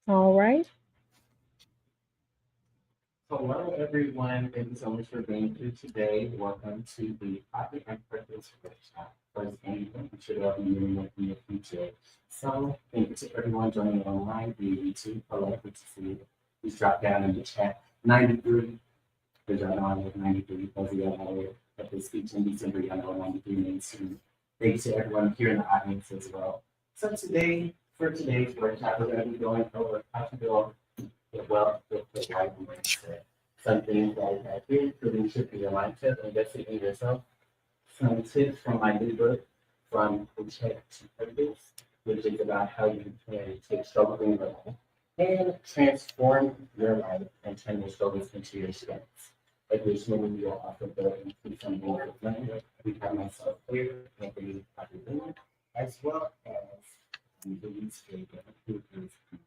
All right. Hello, everyone. Thank you so much for being here today. Welcome to the Profit and Purpose Workshop. First anything you should all be meeting with in the future. So, thank you to everyone joining online via YouTube. Hello, good to see you. Please drop down in the chat. 93, because y'all know I was 93, because we all know at the speech in December, y'all know 93 means soon. Thank you to everyone here in the audience as well. So, for today's workshop, we're going to be going over how to build well with the right mindset. Something that I have here, including shifting your mindset, investing in yourself. Some tips from my new book, From Paycheck to Purpose, which is about how you can take struggles in your life and transform your life and turn your struggles into your strengths. Additionally, we will also go into some more learning. We have myself here, Anthony Papadena, as well as Luis Vega, who is the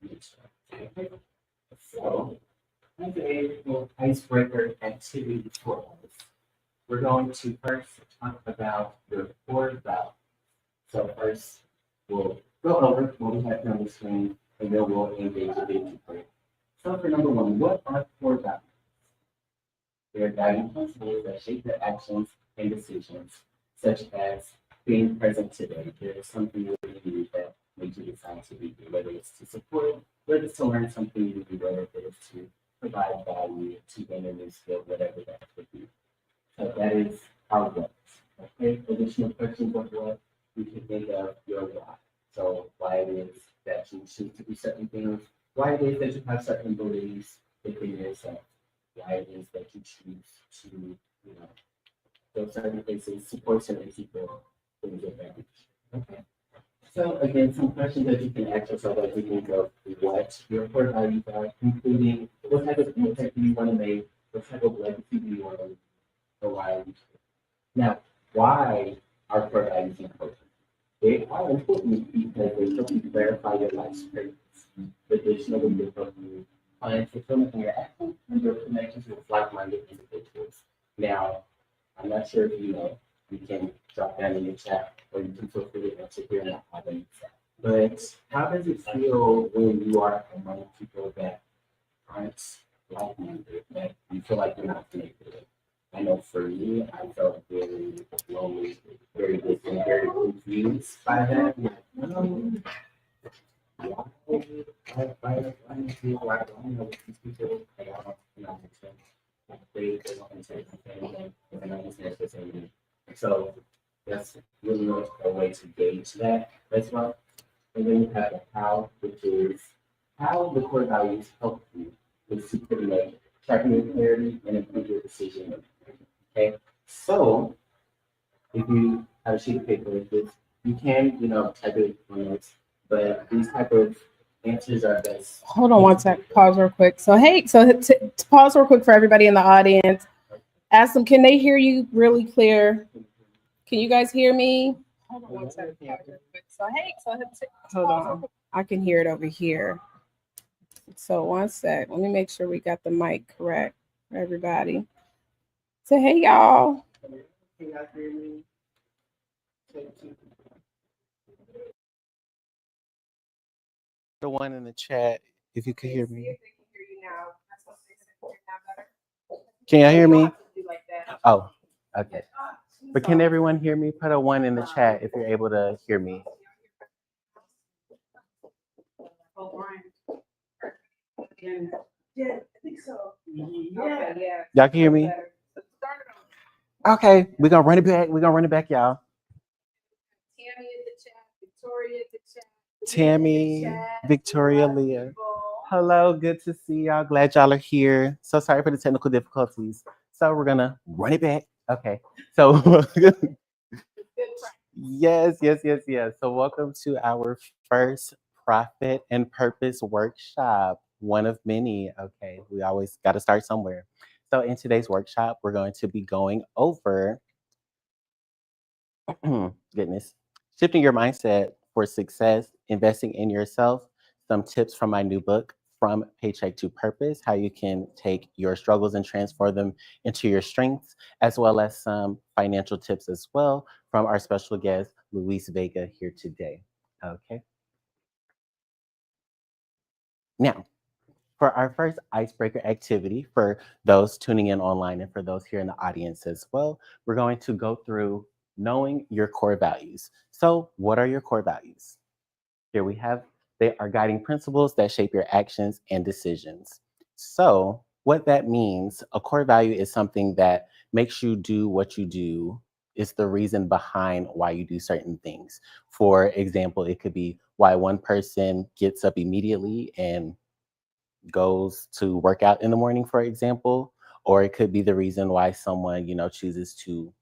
minister. So, as a little icebreaker activity for us, we're going to first talk about your core values. So first, we'll go over what we have here on the screen, and then we'll engage a bit deeper. So for number one, what are core values? They are guiding principles that shape your actions and decisions, such as being present today. There is something you really do that makes you decide to be here, whether it's to support, whether it's to learn something new, whether it's to provide value, to gain a new skill, whatever that could be. So that is how it works. Okay, additional questions of what you can think of your why. So why it is that you choose to do certain things, why it is that you have certain beliefs within yourself, why it is that you choose to, go certain places, support certain people, things of that nature. Okay. So again, some questions that you can ask yourself as you think of what your core values are, including what type of impact do you want to make, what type of legacy do you want to leave, or why are you here? Now, why are core values important? They are important because they help you clarify your life's purpose. Additionally, they help you find fulfillment in your actions and your connections with like-minded individuals. Now, I'm not sure if you know, you can drop down in the chat or you can feel free to answer here in the audience. But how does it feel when you are among people that aren't like-minded, that you feel like you're not connected? I know for me, I felt very lonely, very distant, very confused by that. Like, why, why do I know these people? Like, I don't, understand. Like, they don't understand anything, and I don't understand what's saying. So that's really a way to gauge that as well. And then you have the how, which is how the core values help you with pretty much sharpen your clarity and improve your decision making. Okay, so if you have a sheet of paper like this, you can, type it on notes, but these type of answers are best. Hold on one sec. Pause real quick. So, hey, to pause real quick for everybody in the audience. Ask them, can they hear you really clear? Can you guys hear me? Hold on one second. Pause real quick. So, hey, hold on. I can hear it over here. So, one sec. Let me make sure we got the mic correct for everybody. So, hey, y'all. Can you guys hear me? The one in the chat, if you could hear me. Can y'all hear me? Oh, okay. But can everyone hear me? Put a one in the chat if you're able to hear me. Yeah, I think so. Yeah. Y'all can hear me? Okay, we're gonna run it back. We're gonna run it back, y'all. Tammy in the chat, Victoria in the chat. Tammy, Victoria, Leah. Hello, good to see y'all. Glad y'all are here. So sorry for the technical difficulties. So we're gonna run it back. Okay. So yes. So welcome to our first profit and purpose workshop. One of many. Okay. We always got to start somewhere. So in today's workshop, we're going to be going over goodness, shifting your mindset for success, investing in yourself, some tips from my new book, From Paycheck to Purpose, how you can take your struggles and transform them into your strengths, as well as some financial tips as well from our special guest, Luis Vega, here today. Okay. Now, for our first icebreaker activity, for those tuning in online and for those here in the audience as well, we're going to go through knowing your core values. So, what are your core values? Here we have, they are guiding principles that shape your actions and decisions. So, what that means, a core value is something that makes you do what you do, is the reason behind why you do certain things. For example, it could be why one person gets up immediately and goes to work out in the morning, for example, or it could be the reason why someone, chooses to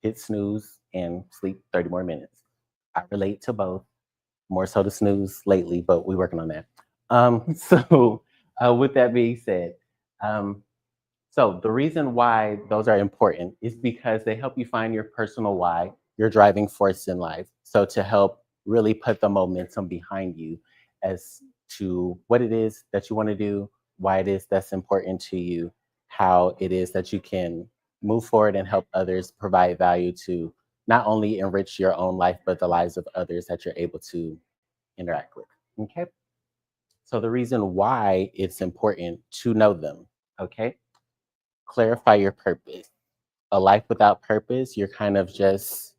hit snooze and sleep 30 more minutes. I relate to both, more so to snooze lately, but we're working on that. With that being said, um, so the reason why those are important is because they help you find your personal why, your driving force in life. So to help really put the momentum behind you as to what it is that you want to do, why it is that's important to you, how it is that you can move forward and help others, provide value to not only enrich your own life, but the lives of others that you're able to interact with. Okay. So the reason why it's important to know them. Okay. Clarify your purpose. A life without purpose, you're kind of just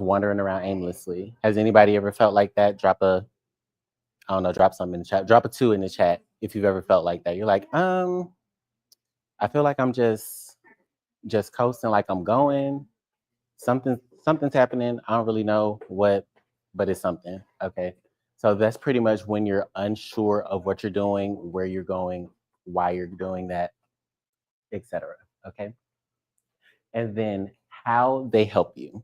wandering around aimlessly. Has anybody ever felt like that? I don't know, drop something in the chat. Drop a 2 in the chat if you've ever felt like that. You're like, I feel like I'm just coasting, like I'm going. Something's happening. I don't really know what, but it's something. Okay. So that's pretty much when you're unsure of what you're doing, where you're going, why you're doing that, etc. Okay. And then how they help you.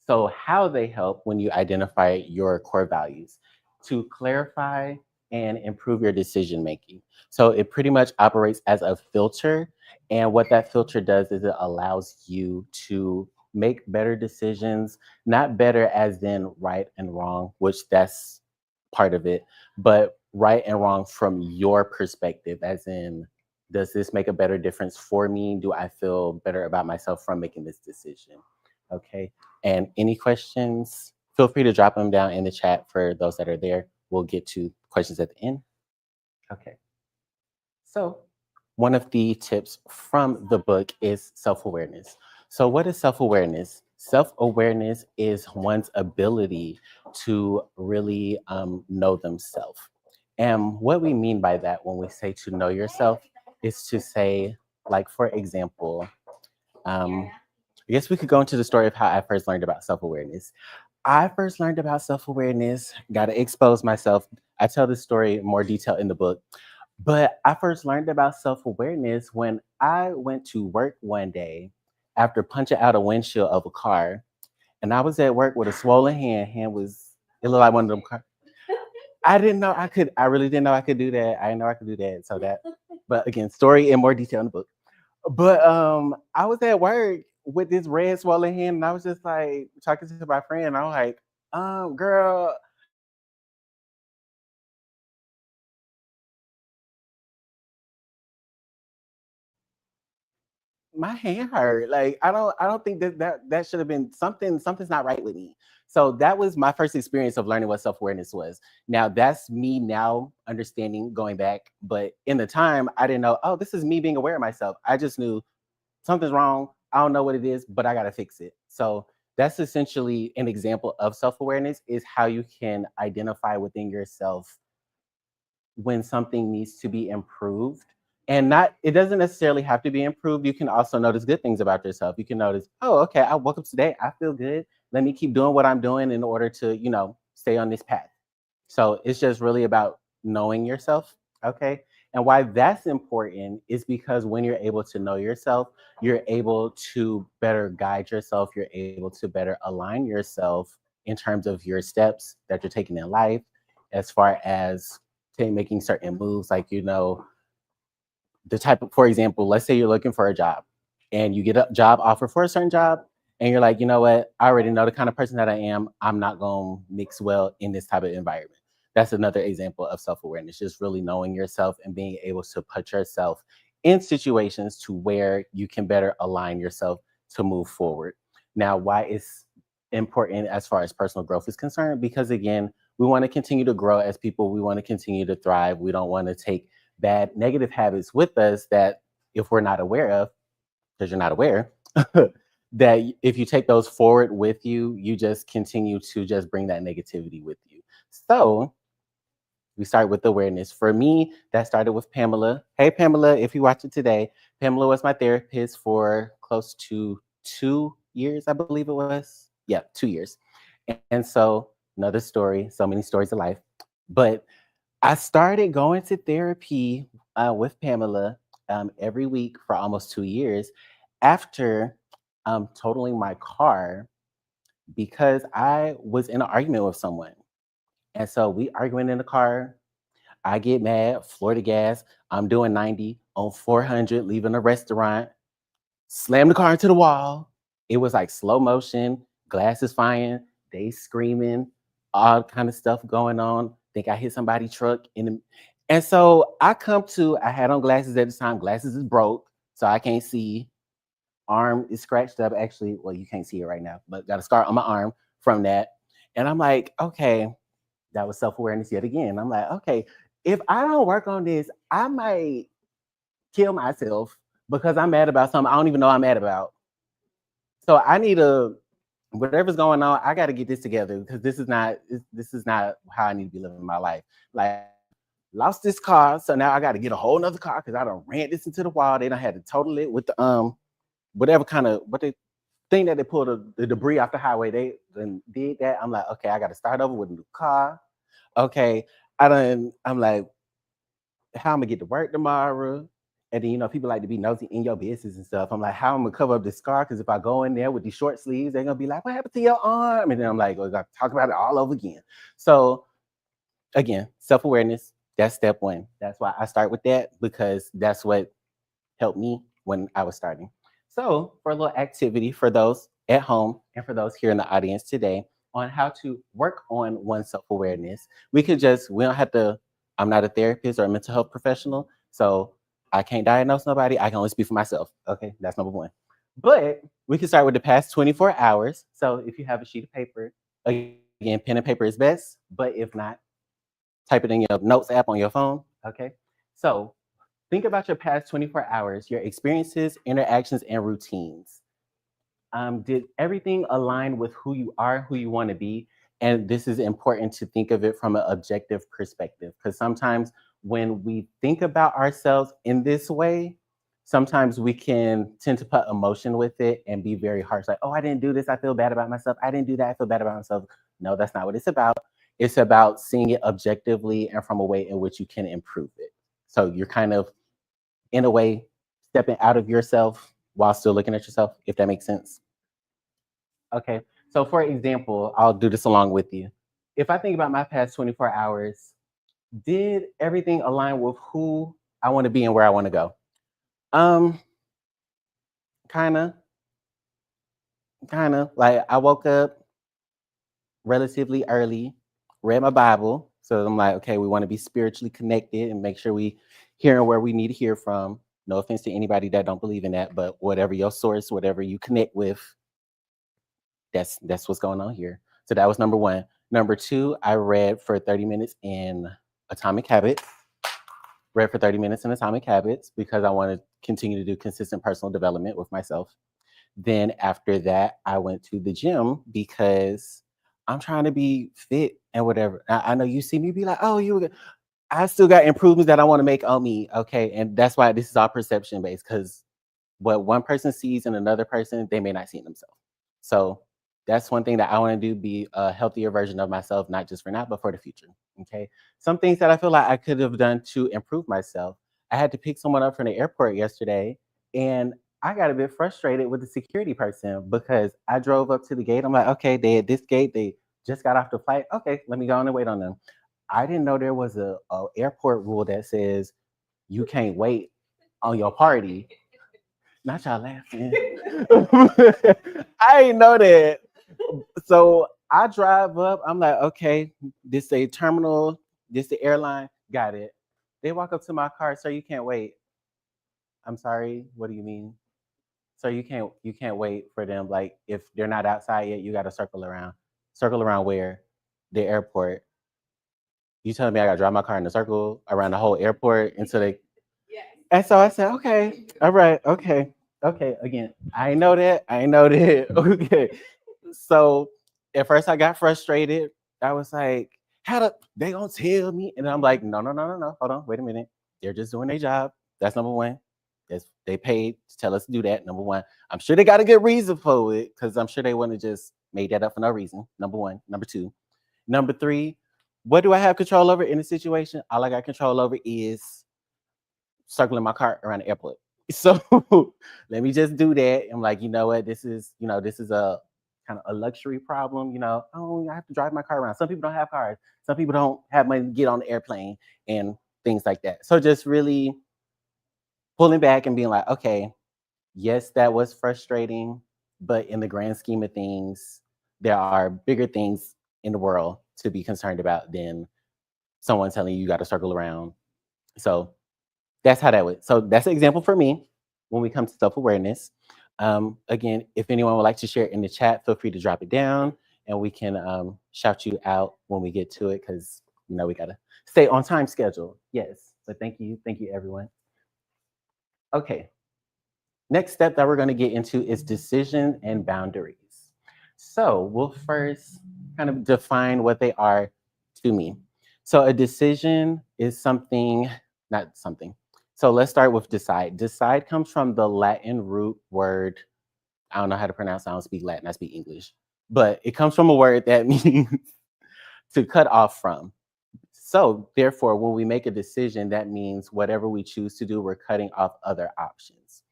So, how they help when you identify your core values to clarify and improve your decision making. So, it pretty much operates as a filter. And what that filter does is it allows you to make better decisions, not better as in right and wrong, which that's part of it, but right and wrong from your perspective, as in, does this make a better difference for me? Do I feel better about myself from making this decision? Okay. And any questions, feel free to drop them down in the chat for those that are there. We'll get to questions at the end. Okay. So, one of the tips from the book is self awareness. So, what is self awareness? Self awareness is one's ability to really know themselves. And what we mean by that when we say to know yourself is to say, like, for example, I guess we could go into the story of how I first learned about self awareness. I first learned about self awareness, got to expose myself. I tell this story in more detail in the book, but I first learned about self awareness when I went to work one day after punching out a windshield of a car. And I was at work with a swollen hand. It looked like one of them car. I didn't know I could, I really didn't know I could do that. I didn't know I could do that. But again, story in more detail in the book. But I was at work with this red swollen hand, and I was just like talking to my friend. And I was like, girl, my hand hurt. Like I don't think that should have been something's not right with me. So that was my first experience of learning what self-awareness was. Now that's me now understanding going back, but in the time I didn't know, oh, this is me being aware of myself. I just knew something's wrong. I don't know what it is, but I got to fix it. So that's essentially an example of self-awareness, is how you can identify within yourself when something needs to be improved. And not, it doesn't necessarily have to be improved. You can also notice good things about yourself. You can notice, oh, okay, I woke up today, I feel good. Let me keep doing what I'm doing in order to, stay on this path. So it's just really about knowing yourself. Okay. And why that's important is because when you're able to know yourself, you're able to better guide yourself. You're able to better align yourself in terms of your steps that you're taking in life, as far as making certain moves, like, the type of, for example, let's say you're looking for a job and you get a job offer for a certain job, and you're like, you know what, I already know the kind of person that I am. I'm not going to mix well in this type of environment. That's another example of self-awareness, just really knowing yourself and being able to put yourself in situations to where you can better align yourself to move forward. Now, why is important as far as personal growth is concerned? Because again, we want to continue to grow as people. We want to continue to thrive. We don't want to take bad, negative habits with us that if we're not aware of, because you're not aware, that if you take those forward with you, you just continue to just bring that negativity with you. So we start with awareness. For me, that started with Pamela. Hey, Pamela, if you watch it today, Pamela was my therapist for close to 2 years, I believe it was. Yeah, 2 years. And so, another story, so many stories of life. But I started going to therapy with Pamela every week for almost 2 years after totaling my car because I was in an argument with someone. And so we arguing in the car. I get mad, floor to gas. I'm doing 90 on 400, leaving a restaurant, slam the car into the wall. It was like slow motion, glasses flying, they screaming, all kind of stuff going on. Think I hit somebody's truck and so I had on glasses at the time. Glasses is broke, so I can't see. Arm is scratched up. Actually, well, you can't see it right now, but got a scar on my arm from that. And I'm like, okay, that was self-awareness yet again. I'm like, okay, if I don't work on this, I might kill myself because I'm mad about something I don't even know I'm mad about. So I need to, whatever's going on, I got to get this together because this is not how I need to be living my life. Like, lost this car, so now I got to get a whole nother car because I don't ran this into the wall. They don't had to total it with the whatever kind of what they thing that they pulled the debris off the highway. They then did that. I'm like, okay, I got to start over with a new car. Okay, I'm like, how I'm gonna get to work tomorrow? And then people like to be nosy in your business and stuff. I'm like, how I'm gonna cover up this scar? Because if I go in there with these short sleeves, they're gonna be like, what happened to your arm? And then I'm like, we got to talk about it all over again. So again, self-awareness, that's step one. That's why I start with that, because that's what helped me when I was starting. So, for a little activity for those at home and for those here in the audience today on how to work on one's self awareness, we don't have to, I'm not a therapist or a mental health professional, so I can't diagnose nobody. I can only speak for myself. Okay, that's number one. But we can start with the past 24 hours. So, if you have a sheet of paper, again, pen and paper is best, but if not, type it in your notes app on your phone. Okay, so think about your past 24 hours, your experiences, interactions, and routines. Did everything align with who you are, who you want to be? And this is important to think of it from an objective perspective, because sometimes when we think about ourselves in this way, sometimes we can tend to put emotion with it and be very harsh, like, oh, I didn't do this, I feel bad about myself. I didn't do that, I feel bad about myself. No, that's not what it's about. It's about seeing it objectively and from a way in which you can improve it. So you're kind of, in a way, stepping out of yourself while still looking at yourself, if that makes sense. Okay. So, for example, I'll do this along with you. If I think about my past 24 hours, did everything align with who I want to be and where I want to go? Um, kind of, like I woke up relatively early, read my Bible. So I'm like, okay, we want to be spiritually connected and make sure we hearing where we need to hear from. No offense to anybody that don't believe in that, but whatever your source, whatever you connect with, that's what's going on here. So that was number one. Number two, I read for 30 minutes in Atomic Habits. Read for 30 minutes in Atomic Habits because I want to continue to do consistent personal development with myself. Then after that, I went to the gym because I'm trying to be fit and whatever. I know you see me be like, oh, I still got improvements that I want to make on me. Okay. And that's why this is all perception based, because what one person sees in another person, they may not see in themselves. So that's one thing that I want to do, be a healthier version of myself, not just for now, but for the future. Okay. Some things that I feel like I could have done to improve myself. I had to pick someone up from the airport yesterday, and I got a bit frustrated with the security person because I drove up to the gate. I'm like, okay, they at this gate, they just got off the flight. Okay, let me go on and wait on them. I didn't know there was a airport rule that says you can't wait on your party. Not y'all laughing. I ain't know that. So I drive up. I'm like, okay, this a terminal, this the airline. Got it. They walk up to my car, sir, you can't wait. I'm sorry. What do you mean? So you can't wait for them. Like if they're not outside yet, you got to circle around. Circle around where? The airport. You telling me I got to drive my car in a circle around the whole airport until they. And so I said, okay, all right, okay, okay. Again, I know that. I know that. Okay. So at first I got frustrated. I was like, how do they gonna tell me? And I'm like, no, no, no, no, no. Hold on, wait a minute. They're just doing their job. That's number one. They paid to tell us to do that. Number one. I'm sure they got a good reason for it, because I'm sure they wouldn't have just made that up for no reason. Number one. Number two. Number three, what do I have control over in the situation? All I got control over is circling my cart around the airport. So let me just do that. I'm like, you know what? This is a kind of a luxury problem. Oh, I have to drive my car around. Some people don't have cars. Some people don't have money to get on the airplane and things like that. So just really pulling back and being like, okay, yes, that was frustrating, but in the grand scheme of things, there are bigger things in the world to be concerned about than someone telling you got to circle around. So that's how that went. So that's an example for me when we come to self-awareness. Again, if anyone would like to share it in the chat, feel free to drop it down and we can shout you out when we get to it, because we got to stay on time schedule. Yes, but thank you everyone. Okay, next step that we're going to get into is decision and boundaries. So we'll first kind of define what they are to me. So a decision is not something. So let's start with decide. Decide comes from the Latin root word. I don't know how to pronounce it. I don't speak Latin, I speak English. But it comes from a word that means to cut off from. So therefore, when we make a decision, that means whatever we choose to do, we're cutting off other options.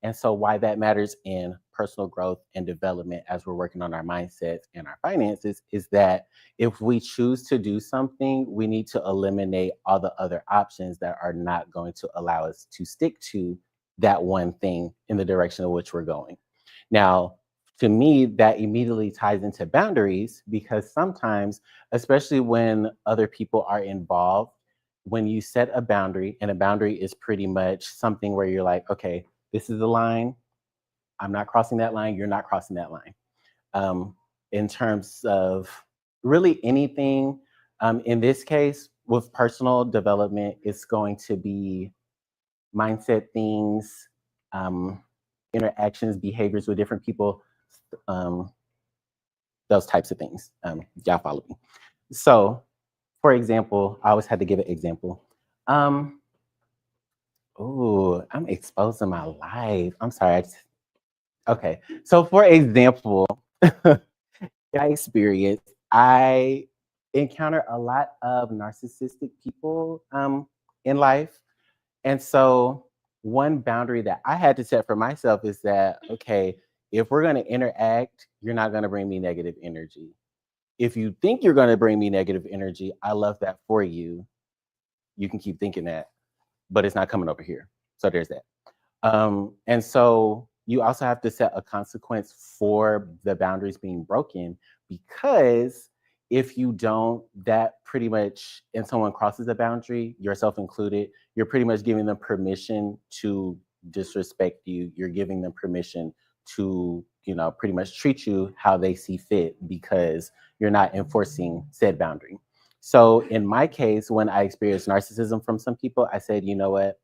And so why that matters in personal growth and development as we're working on our mindsets and our finances is that if we choose to do something, we need to eliminate all the other options that are not going to allow us to stick to that one thing in the direction in which we're going. Now, to me, that immediately ties into boundaries, because sometimes, especially when other people are involved, when you set a boundary, and a boundary is pretty much something where you're like, okay, this is the line. I'm not crossing that line. You're not crossing that line. In terms of really anything, in this case, with personal development, it's going to be mindset things, interactions, behaviors with different people, those types of things. Y'all follow me. So, for example, I always had to give an example. Oh, I'm exposing my life. I'm sorry. Okay. So, for example, my experience, I encounter a lot of narcissistic people in life. And so, one boundary that I had to set for myself is that, okay, if we're going to interact, you're not going to bring me negative energy. If you think you're going to bring me negative energy, I love that for you. You can keep thinking that, but it's not coming over here. So there's that. And so you also have to set a consequence for the boundaries being broken, because if you don't, that pretty much, and someone crosses a boundary, yourself included, you're pretty much giving them permission to disrespect you. You're giving them permission to, pretty much treat you how they see fit, because you're not enforcing said boundary. So in my case, when I experienced narcissism from some people, I said, you know what?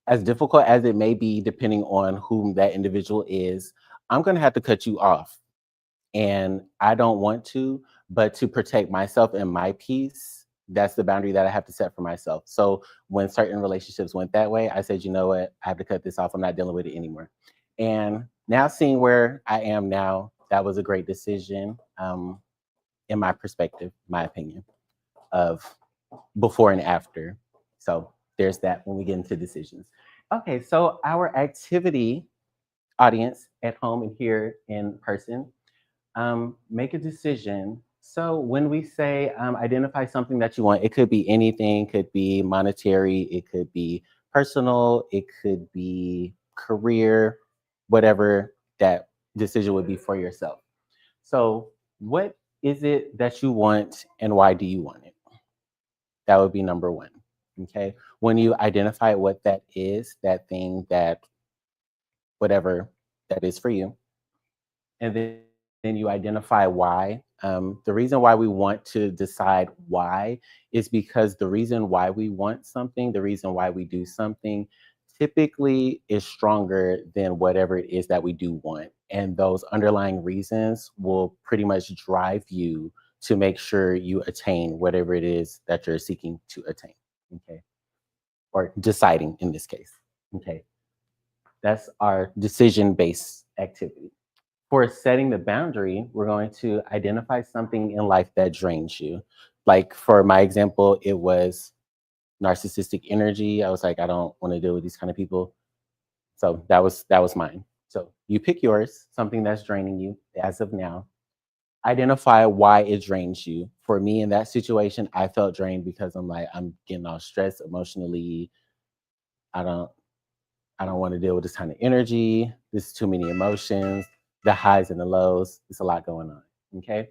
As difficult as it may be, depending on whom that individual is, I'm going to have to cut you off. And I don't want to, but to protect myself and my peace, that's the boundary that I have to set for myself. So when certain relationships went that way, I said, you know what? I have to cut this off. I'm not dealing with it anymore. And now seeing where I am now, that was a great decision, in my perspective, my opinion, of before and after. So there's that when we get into decisions. Okay, so our activity, audience at home and here in person, make a decision. So when we say identify something that you want, it could be anything, could be monetary, it could be personal, it could be career, whatever that decision would be for yourself. So what is it that you want and why do you want it? That would be number one. Okay. When you identify what that is, that thing, that whatever that is for you, and then you identify why, The reason why we want to decide why is because the reason why we want something, the reason why we do something, typically is stronger than whatever it is that we do want. And those underlying reasons will pretty much drive you to make sure you attain whatever it is that you're seeking to attain. Okay. Or deciding in this case. Okay. That's our decision based activity. For setting the boundary, we're going to identify something in life that drains you. Like for my example, it was narcissistic energy. I was like, I don't want to deal with these kind of people. So that was mine. So you pick yours, something that's draining you as of now. Identify why it drains you. For me in that situation, I felt drained because I'm getting all stressed emotionally. I don't I don't want to deal with this kind of energy. There's too many emotions, the highs and the lows. It's a lot going on. Okay.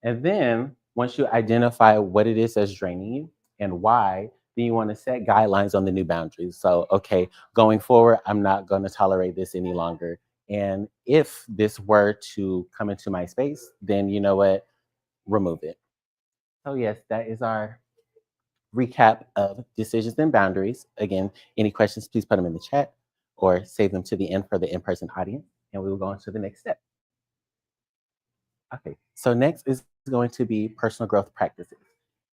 And then once you identify what it is that's draining you and why, then you want to set guidelines on the new boundaries. So, okay, going forward, I'm not going to tolerate this any longer. And if this were to come into my space, then you know what? Remove it. So, yes, that is our recap of decisions and boundaries. Again, any questions, please put them in the chat or save them to the end for the in person audience. And we will go on to the next step. Okay, so next is going to be personal growth practices.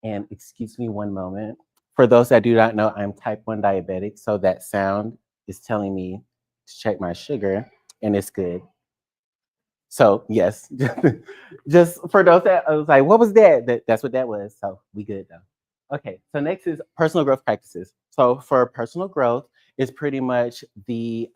And excuse me one moment. For those that do not know, I'm type 1 diabetic. So that sound is telling me to check my sugar, and it's good. So yes, just for those that I was like, what was that? That's what that was. So we good though. Okay, so next is personal growth practices. So for personal growth, is pretty much the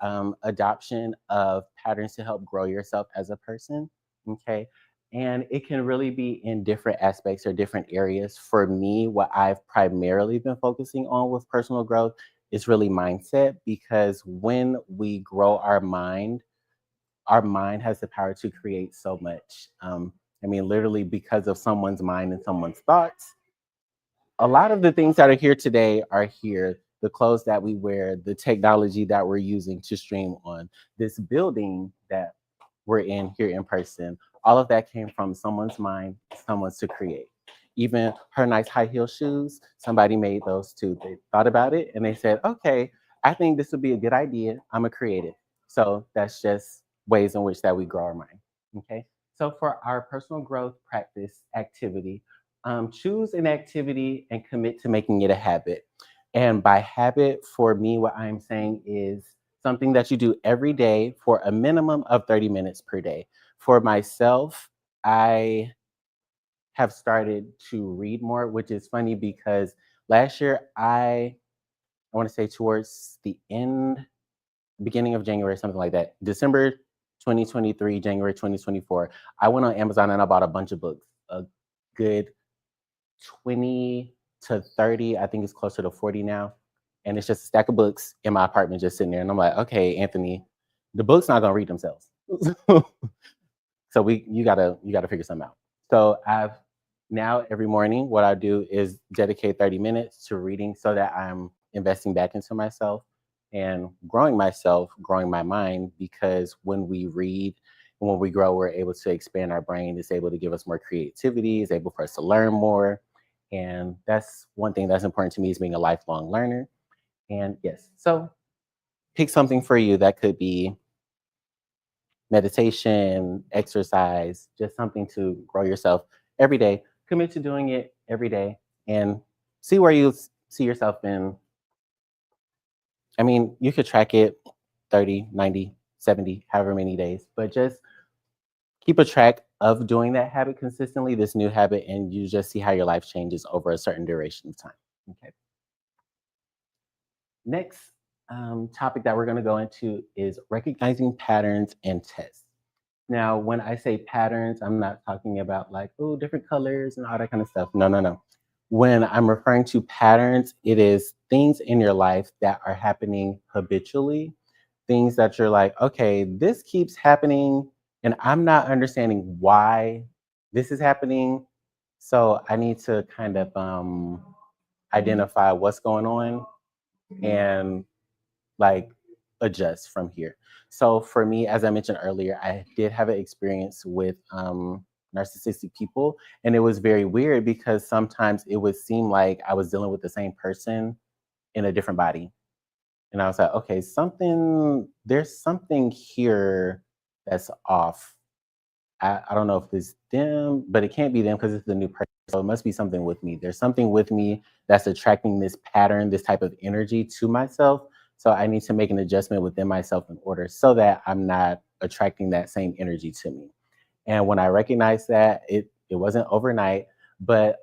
adoption of patterns to help grow yourself as a person. Okay, and it can really be in different aspects or different areas. For me, what I've primarily been focusing on with personal growth is really mindset, because when we grow our mind has the power to create so much. I mean, literally, because of someone's mind and someone's thoughts, a lot of the things that are here today are here. The clothes that we wear, the technology that we're using to stream on, this building that we're in here in person, all of that came from someone's mind, someone's to create. Even her nice high heel shoes, somebody made those too. They thought about it and they said, okay, I think this would be a good idea. I'm a creative. So that's just ways in which that we grow our mind. Okay. So for our personal growth practice activity, choose an activity and commit to making it a habit. And by habit, for me, what I'm saying is something that you do every day for a minimum of 30 minutes per day. For myself, I have started to read more, which is funny because last year I want to say towards the end, beginning of January, something like that, December 2023, January 2024, I went on Amazon and I bought a bunch of books, a good 20 to 30. I think it's closer to 40 now. And it's just a stack of books in my apartment just sitting there. And I'm like, okay, Anthony, the book's not gonna read themselves. So you gotta figure something out. So I've now every morning what I do is dedicate 30 minutes to reading so that I'm investing back into myself, growing my mind, because when we read and when we grow, we're able to expand our brain. It's able to give us more creativity, it's able for us to learn more. And that's one thing that's important to me, is being a lifelong learner. And yes, so pick something for you. That could be meditation, exercise, just something to grow yourself every day. Commit to doing it every day and see where you see yourself in. I mean, you could track it 30, 90, 70, however many days, but just keep a track of doing that habit consistently, this new habit, and you just see how your life changes over a certain duration of time. Okay. Next topic that we're going to go into is recognizing patterns and tests. Now, when I say patterns, I'm not talking about like, oh, different colors and all that kind of stuff. No, no, no. When I'm referring to patterns, it is things in your life that are happening habitually, things that you're like, okay, this keeps happening and I'm not understanding why this is happening. So I need to kind of identify what's going on and like adjust from here. So for me, as I mentioned earlier, I did have an experience with narcissistic people. And it was very weird because sometimes it would seem like I was dealing with the same person in a different body. And I was like, okay, there's something here that's off. I don't know if it's them, but it can't be them because it's the new person. So it must be something with me. There's something with me that's attracting this pattern, this type of energy to myself. So I need to make an adjustment within myself in order so that I'm not attracting that same energy to me. And when I recognized that, it wasn't overnight, but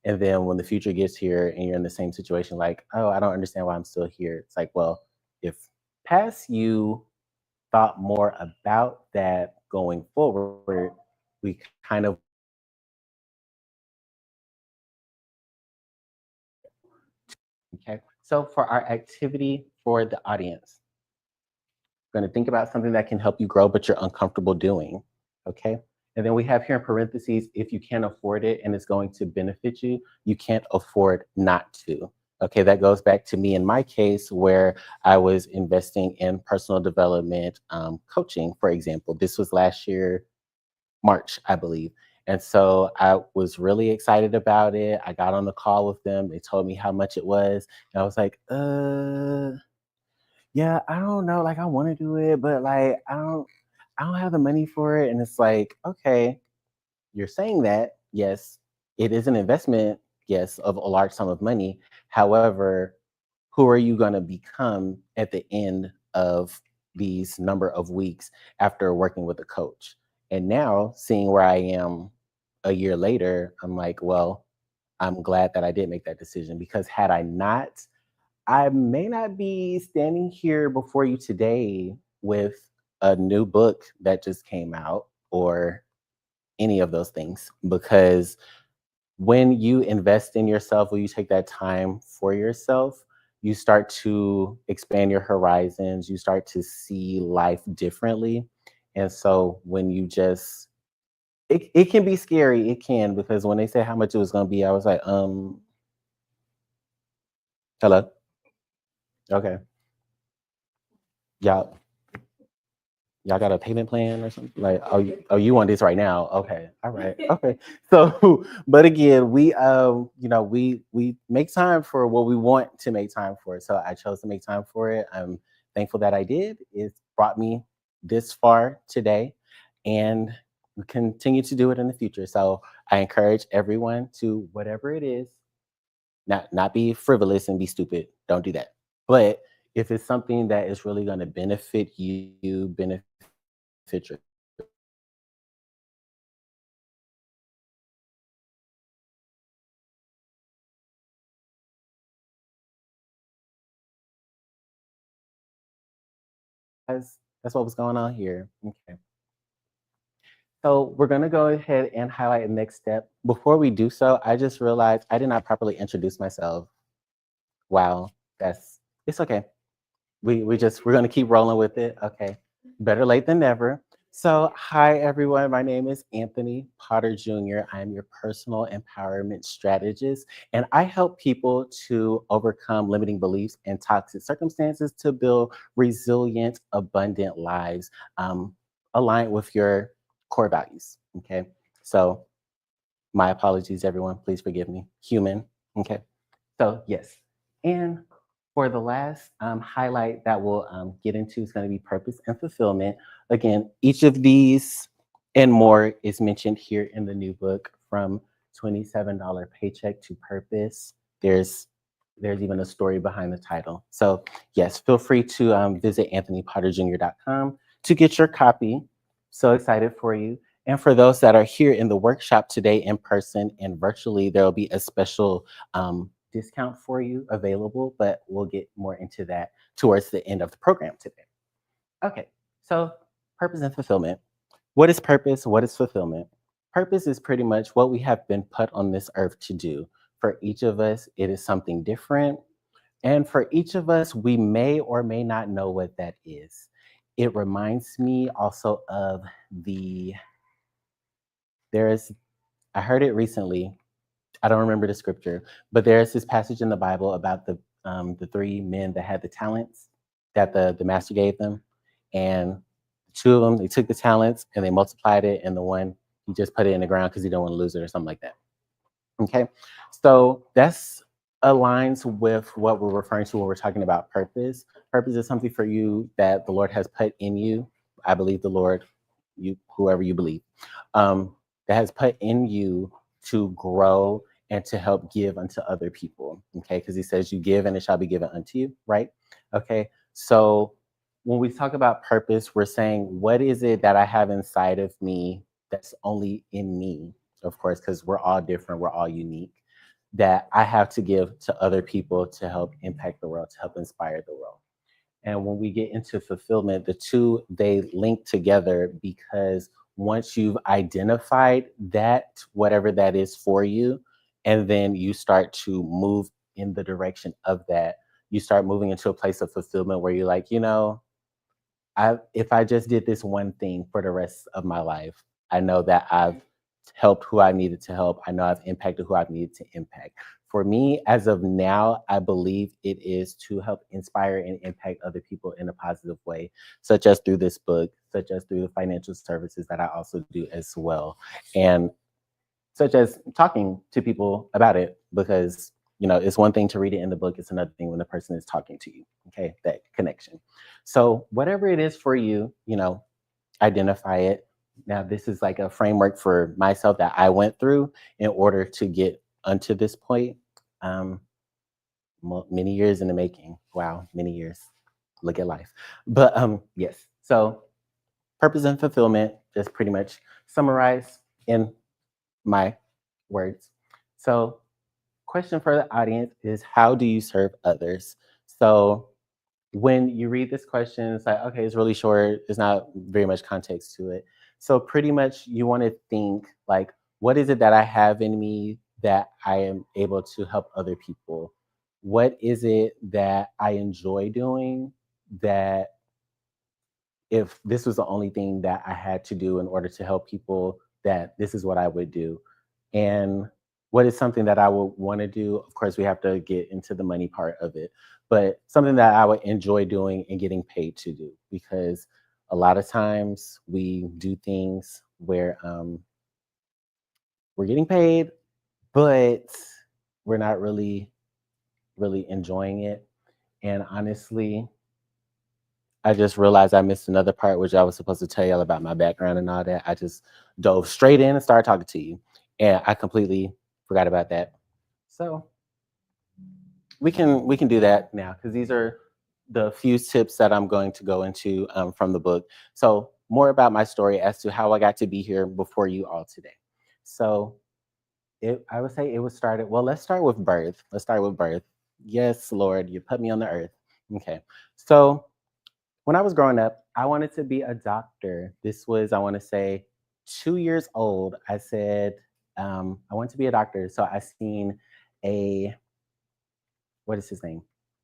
And then when the future gets here and you're in the same situation, like, oh, I don't understand why I'm still here. It's like, well, if past you thought more about that going forward, we kind of okay. So for our activity for the audience, going to think about something that can help you grow, but you're uncomfortable doing. Okay. And then we have here in parentheses, if you can't afford it and it's going to benefit you, you can't afford not to. Okay. That goes back to me in my case where I was investing in personal development coaching, for example. This was last year, March, I believe. And so I was really excited about it. I got on the call with them. They told me how much it was. And I was like, yeah, I don't know. Like I want to do it, but like I don't have the money for it. And it's like, okay, you're saying that, yes, it is an investment, yes, of a large sum of money. However, who are you going to become at the end of these number of weeks after working with a coach? And now seeing where I am a year later, I'm like, well, I'm glad that I did make that decision because had I not, I may not be standing here before you today with a new book that just came out or any of those things because when you invest in yourself, when you take that time for yourself, you start to expand your horizons, you start to see life differently. And so when you just it can be scary, it can, because when they said how much it was gonna be, I was like, hello. Okay. Y'all y'all got a payment plan or something? Like, you want this right now? Okay, all right, okay. So, but again, we make time for what we want to make time for. So I chose to make time for it. I'm thankful that I did. It's brought me this far today, and we continue to do it in the future. So I encourage everyone to whatever it is, not be frivolous and be stupid. Don't do that. But if it's something that is really going to benefit you, benefit your that's what was going on here. Okay. So we're going to go ahead and highlight the next step. Before we do so, I just realized I did not properly introduce myself. Wow, it's okay. We're gonna keep rolling with it. Okay. Better late than never. So hi everyone. My name is Anthony Potter Jr. I am your personal empowerment strategist, and I help people to overcome limiting beliefs and toxic circumstances to build resilient, abundant lives aligned with your core values. Okay. So my apologies, everyone. Please forgive me. Human. Okay. So yes, and for the last highlight that we'll get into is going to be purpose and fulfillment. Again, each of these and more is mentioned here in the new book, from $27 paycheck to purpose. There's even a story behind the title. So yes, feel free to visit anthonypotterjr.com to get your copy. So excited for you. And for those that are here in the workshop today in person and virtually, there will be a special discount for you available, but we'll get more into that towards the end of the program today. Okay, so purpose and fulfillment. What is purpose? What is fulfillment? Purpose is pretty much what we have been put on this earth to do. For each of us, it is something different. And for each of us, we may or may not know what that is. It reminds me also of there is, I heard it recently. I don't remember the scripture, but there's this passage in the Bible about the three men that had the talents that the master gave them, and two of them, they took the talents and they multiplied it, and the one, he just put it in the ground because he don't want to lose it or something like that. Okay, so that's aligns with what we're referring to when we're talking about purpose. Purpose is something for you that the Lord has put in you. I believe the Lord, you, whoever you believe, that has put in you to grow and to help give unto other people. Okay, because he says you give and it shall be given unto you, right? Okay, so when we talk about purpose, we're saying, what is it that I have inside of me that's only in me, of course, because we're all different, we're all unique. that I have to give to other people to help impact the world, to help inspire the world. And when we get into fulfillment, the two, they link together because once you've identified that, whatever that is for you, and then you start to move in the direction of that, you start moving into a place of fulfillment where you're like, if I just did this one thing for the rest of my life, I know that I've helped who I needed to help. I know I've impacted who I've needed to impact. For me, as of now, I believe it is to help inspire and impact other people in a positive way, such as through this book, such as through the financial services that I also do as well. And such as talking to people about it, because it's one thing to read it in the book, it's another thing when the person is talking to you. Okay, that connection. So whatever it is for you, identify it. Now this is like a framework for myself that I went through in order to get unto this point. um Many years in the making. Wow, many years. Look at life. But yes, so purpose and fulfillment, just pretty much summarize in my words. So, question for the audience is, how do you serve others? So, when you read this question, it's like, okay, it's really short. There's not very much context to it. So, pretty much, you want to think like, what is it that I have in me that I am able to help other people? What is it that I enjoy doing that if this was the only thing that I had to do in order to help people, that this is what I would do? And what is something that I would want to do? Of course, we have to get into the money part of it, but something that I would enjoy doing and getting paid to do, because a lot of times we do things where we're getting paid, but we're not really enjoying it. And honestly, I just realized I missed another part, which I was supposed to tell y'all about my background and all that. I just dove straight in and started talking to you, and I completely forgot about that. So we can do that now, because these are the few tips that I'm going to go into from the book. So more about my story as to how I got to be here before you all today. So I would say it was started. Well, let's start with birth. Let's start with birth. Yes, Lord, you put me on the earth. Okay, so when I was growing up, I wanted to be a doctor. This was, I want to say, 2 years old. I said, I want to be a doctor. So I seen a, what is his name?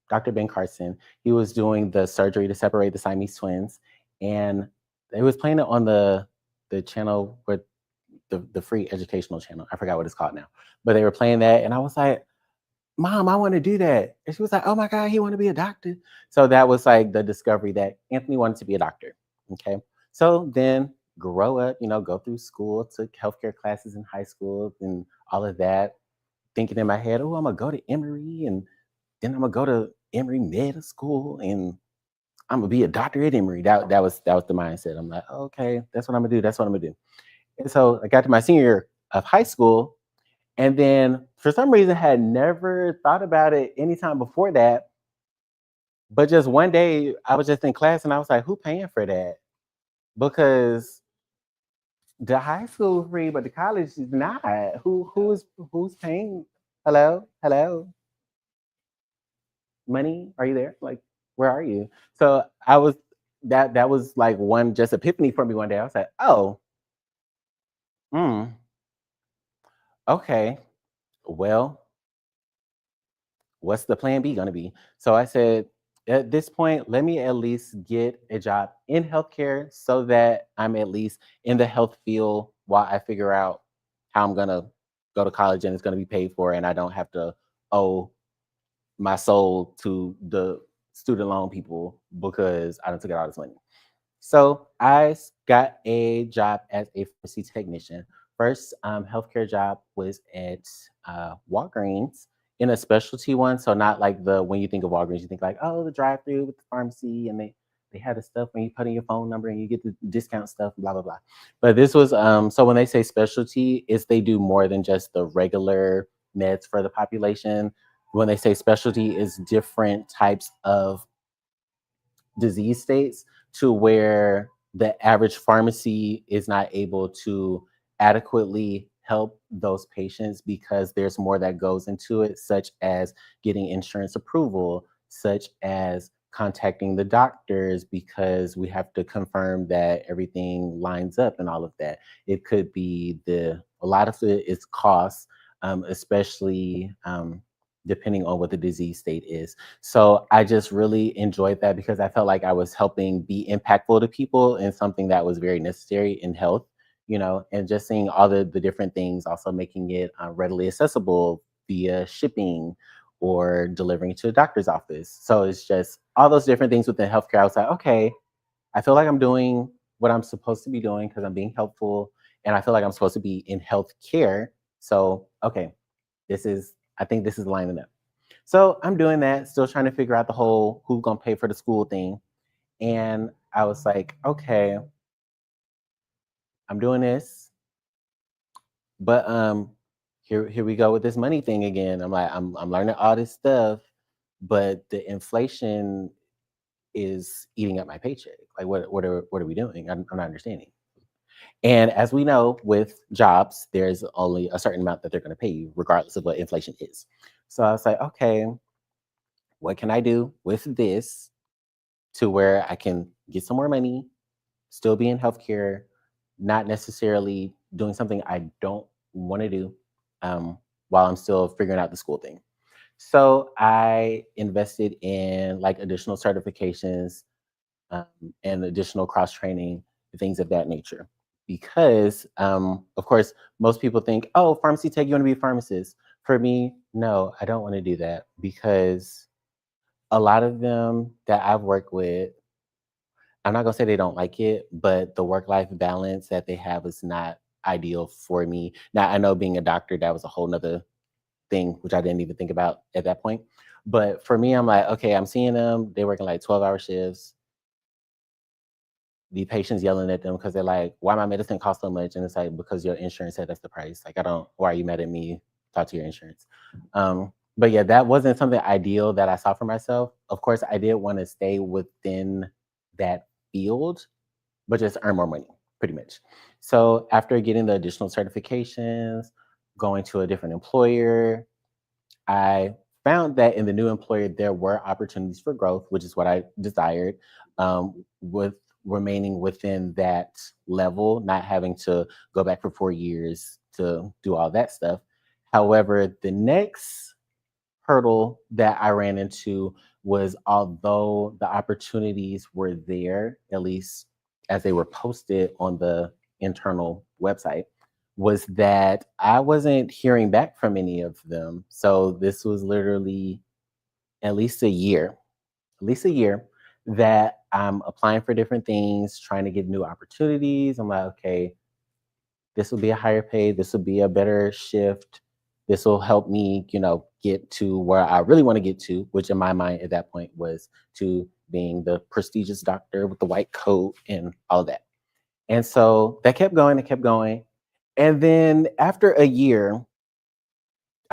Dr. Ben Carson. He was doing the surgery to separate the Siamese twins. And they was playing it on the channel with the free educational channel. I forgot what it's called now. But they were playing that. And I was like, Mom, I want to do that. And she was like, oh my God, he want to be a doctor. So that was like the discovery that Anthony wanted to be a doctor. Okay. So then grow up, go through school, took healthcare classes in high school and all of that, thinking in my head, oh, I'm gonna go to Emory, and then I'm gonna go to Emory Med School, and I'm gonna be a doctor at Emory. That was the mindset. I'm like, okay, that's what I'm gonna do. That's what I'm gonna do. And so I got to my senior year of high school, and then for some reason had never thought about it anytime before that. But just one day I was just in class and I was like, who paying for that? Because the high school free, but the college is not. Who's paying? Hello? Hello? Money? Are you there? Like, where are you? So I was that was like one just epiphany for me one day. I was like, oh, hmm, okay. Well, what's the plan B going to be? So I said, at this point, let me at least get a job in healthcare so that I'm at least in the health field while I figure out how I'm going to go to college and it's going to be paid for, and I don't have to owe my soul to the student loan people because I don't took out all this money. So I got a job as a pharmacy technician. First healthcare job was at Walgreens, in a specialty one. So not like the, when you think of Walgreens, you think like, oh, the drive-through with the pharmacy, and they had the stuff when you put in your phone number and you get the discount stuff, blah blah blah. But this was so when they say specialty, is they do more than just the regular meds for the population. When they say specialty, is different types of disease states to where the average pharmacy is not able to adequately help those patients because there's more that goes into it, such as getting insurance approval, such as contacting the doctors because we have to confirm that everything lines up and all of that. It could be a lot of it is costs, especially depending on what the disease state is. So I just really enjoyed that because I felt like I was helping be impactful to people in something that was very necessary in health, and just seeing all the different things, also making it readily accessible via shipping or delivering to a doctor's office. So it's just all those different things within healthcare. I was like, okay, I feel like I'm doing what I'm supposed to be doing because I'm being helpful, and I feel like I'm supposed to be in healthcare. So, okay, I think this is lining up. So I'm doing that, still trying to figure out the whole who's gonna pay for the school thing. And I was like, okay, I'm doing this, but here we go with this money thing again. I'm like, I'm learning all this stuff, but the inflation is eating up my paycheck. Like, what are we doing? I'm not understanding. And as we know, with jobs, there's only a certain amount that they're going to pay you, regardless of what inflation is. So I was like, okay, what can I do with this to where I can get some more money, still be in healthcare, not necessarily doing something I don't want to do, while I'm still figuring out the school thing. So I invested in like additional certifications, um, and additional cross training, things of that nature. Because, of course, most people think, oh, pharmacy tech, you want to be a pharmacist. For me, no, I don't want to do that because a lot of them that I've worked with, I'm not gonna say they don't like it, but the work-life balance that they have is not ideal for me. Now, I know being a doctor, that was a whole nother thing, which I didn't even think about at that point. But for me, I'm like, okay, I'm seeing them, they're working like 12-hour shifts. The patients yelling at them because they're like, why my medicine cost so much? And it's like, because your insurance said that's the price. Like, why are you mad at me? Talk to your insurance. But yeah, that wasn't something ideal that I saw for myself. Of course, I did want to stay within that field, but just earn more money, pretty much. So after getting the additional certifications, going to a different employer, I found that in the new employer, there were opportunities for growth, which is what I desired, with remaining within that level, not having to go back for 4 years to do all that stuff. However, the next hurdle that I ran into was, although the opportunities were there, at least as they were posted on the internal website, was that I wasn't hearing back from any of them. So this was literally at least a year, at least a year that I'm applying for different things, trying to get new opportunities. I'm like, okay, this will be a higher pay, this will be a better shift, this will help me, get to where I really want to get to, which in my mind at that point was to being the prestigious doctor with the white coat and all of that. And so that kept going, it kept going. And then after a year,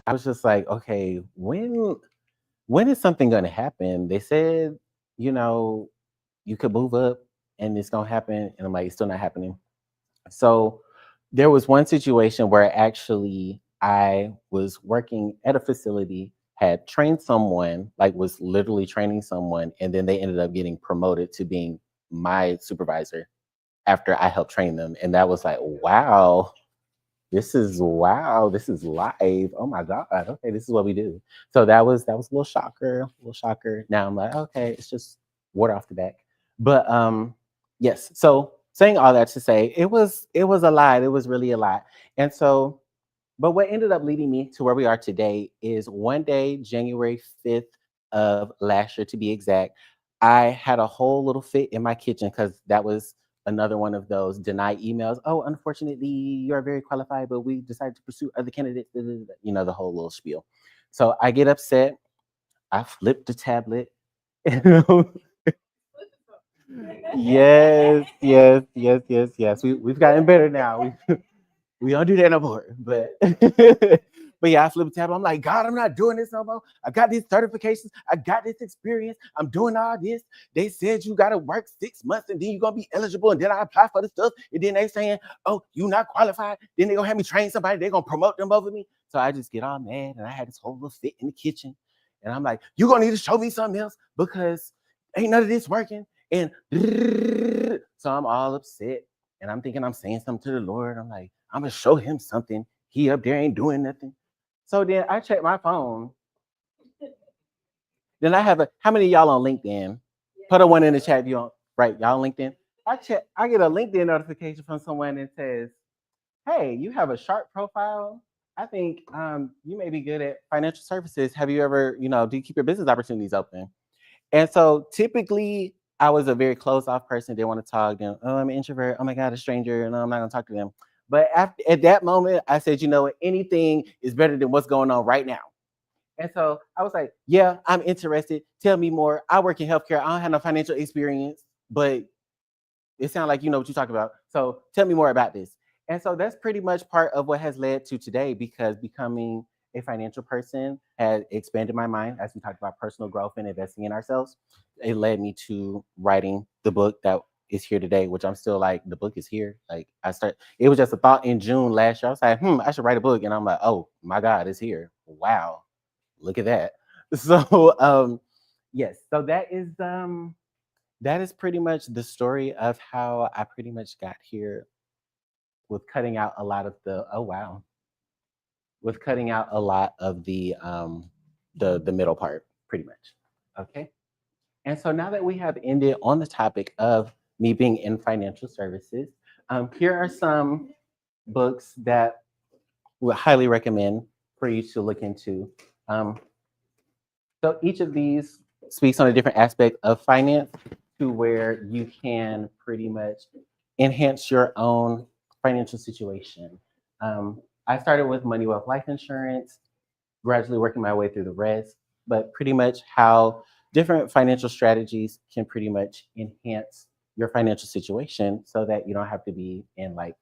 I was just like, okay, when is something gonna happen? They said, you know, you could move up and it's gonna happen. And I'm like, it's still not happening. So there was one situation where actually I was working at a facility, had trained someone, like was literally training someone, and then they ended up getting promoted to being my supervisor after I helped train them. And that was like, wow, this is live. Oh my God. Okay, this is what we do. So that was a little shocker, a little shocker. Now I'm like, okay, it's just water off the back. But yes, so saying all that to say, it was a lot. It was really a lot. And so, but what ended up leading me to where we are today is one day, January 5th of last year to be exact, I had a whole little fit in my kitchen because that was another one of those deny emails. Oh, unfortunately, you are very qualified, but we decided to pursue other candidates, the whole little spiel. So I get upset. I flip the tablet. Yes, yes, yes, yes, yes. We've gotten better now. We don't do that no more. But But yeah, I flipped the tab. I'm like, God, I'm not doing this no more. I got these certifications. I got this experience. I'm doing all this. They said you got to work 6 months and then you're going to be eligible. And then I apply for the stuff. And then they saying, oh, you not qualified. Then they going to have me train somebody. They're going to promote them over me. So I just get all mad. And I had this whole little fit in the kitchen. And I'm like, you're going to need to show me something else because ain't none of this working. And so I'm all upset. And I'm thinking I'm saying something to the Lord. I'm like, I'm going to show him something. He up there ain't doing nothing. So then I check my phone. Then I have how many of y'all on LinkedIn? Put a one in the chat if you on, right, y'all on LinkedIn. I get a LinkedIn notification from someone that says, hey, you have a sharp profile. I think you may be good at financial services. Have you ever, do you keep your business opportunities open? And so typically I was a very closed off person. They want to talk. Then, oh, I'm an introvert. Oh my God, a stranger. No, I'm not going to talk to them. But at that moment, I said, you know what? Anything is better than what's going on right now. And so I was like, yeah, I'm interested. Tell me more. I work in healthcare. I don't have no financial experience, but it sounds like you know what you're talking about. So tell me more about this. And so that's pretty much part of what has led to today, because becoming a financial person has expanded my mind as we talked about personal growth and investing in ourselves. It led me to writing the book that is here today, which I'm still like, the book is here. Like it was just a thought in June last year. I was like, I should write a book. And I'm like, oh my God, it's here. Wow. Look at that. So yes, so that is pretty much the story of how I pretty much got here, with cutting out a lot of the middle part, pretty much. Okay. And so now that we have ended on the topic of me being in financial services, here are some books that we highly recommend for you to look into. So each of these speaks on a different aspect of finance, to where you can pretty much enhance your own financial situation. I started with Money Wealth Life Insurance, gradually working my way through the rest, but pretty much how different financial strategies can pretty much enhance your financial situation, so that you don't have to be in like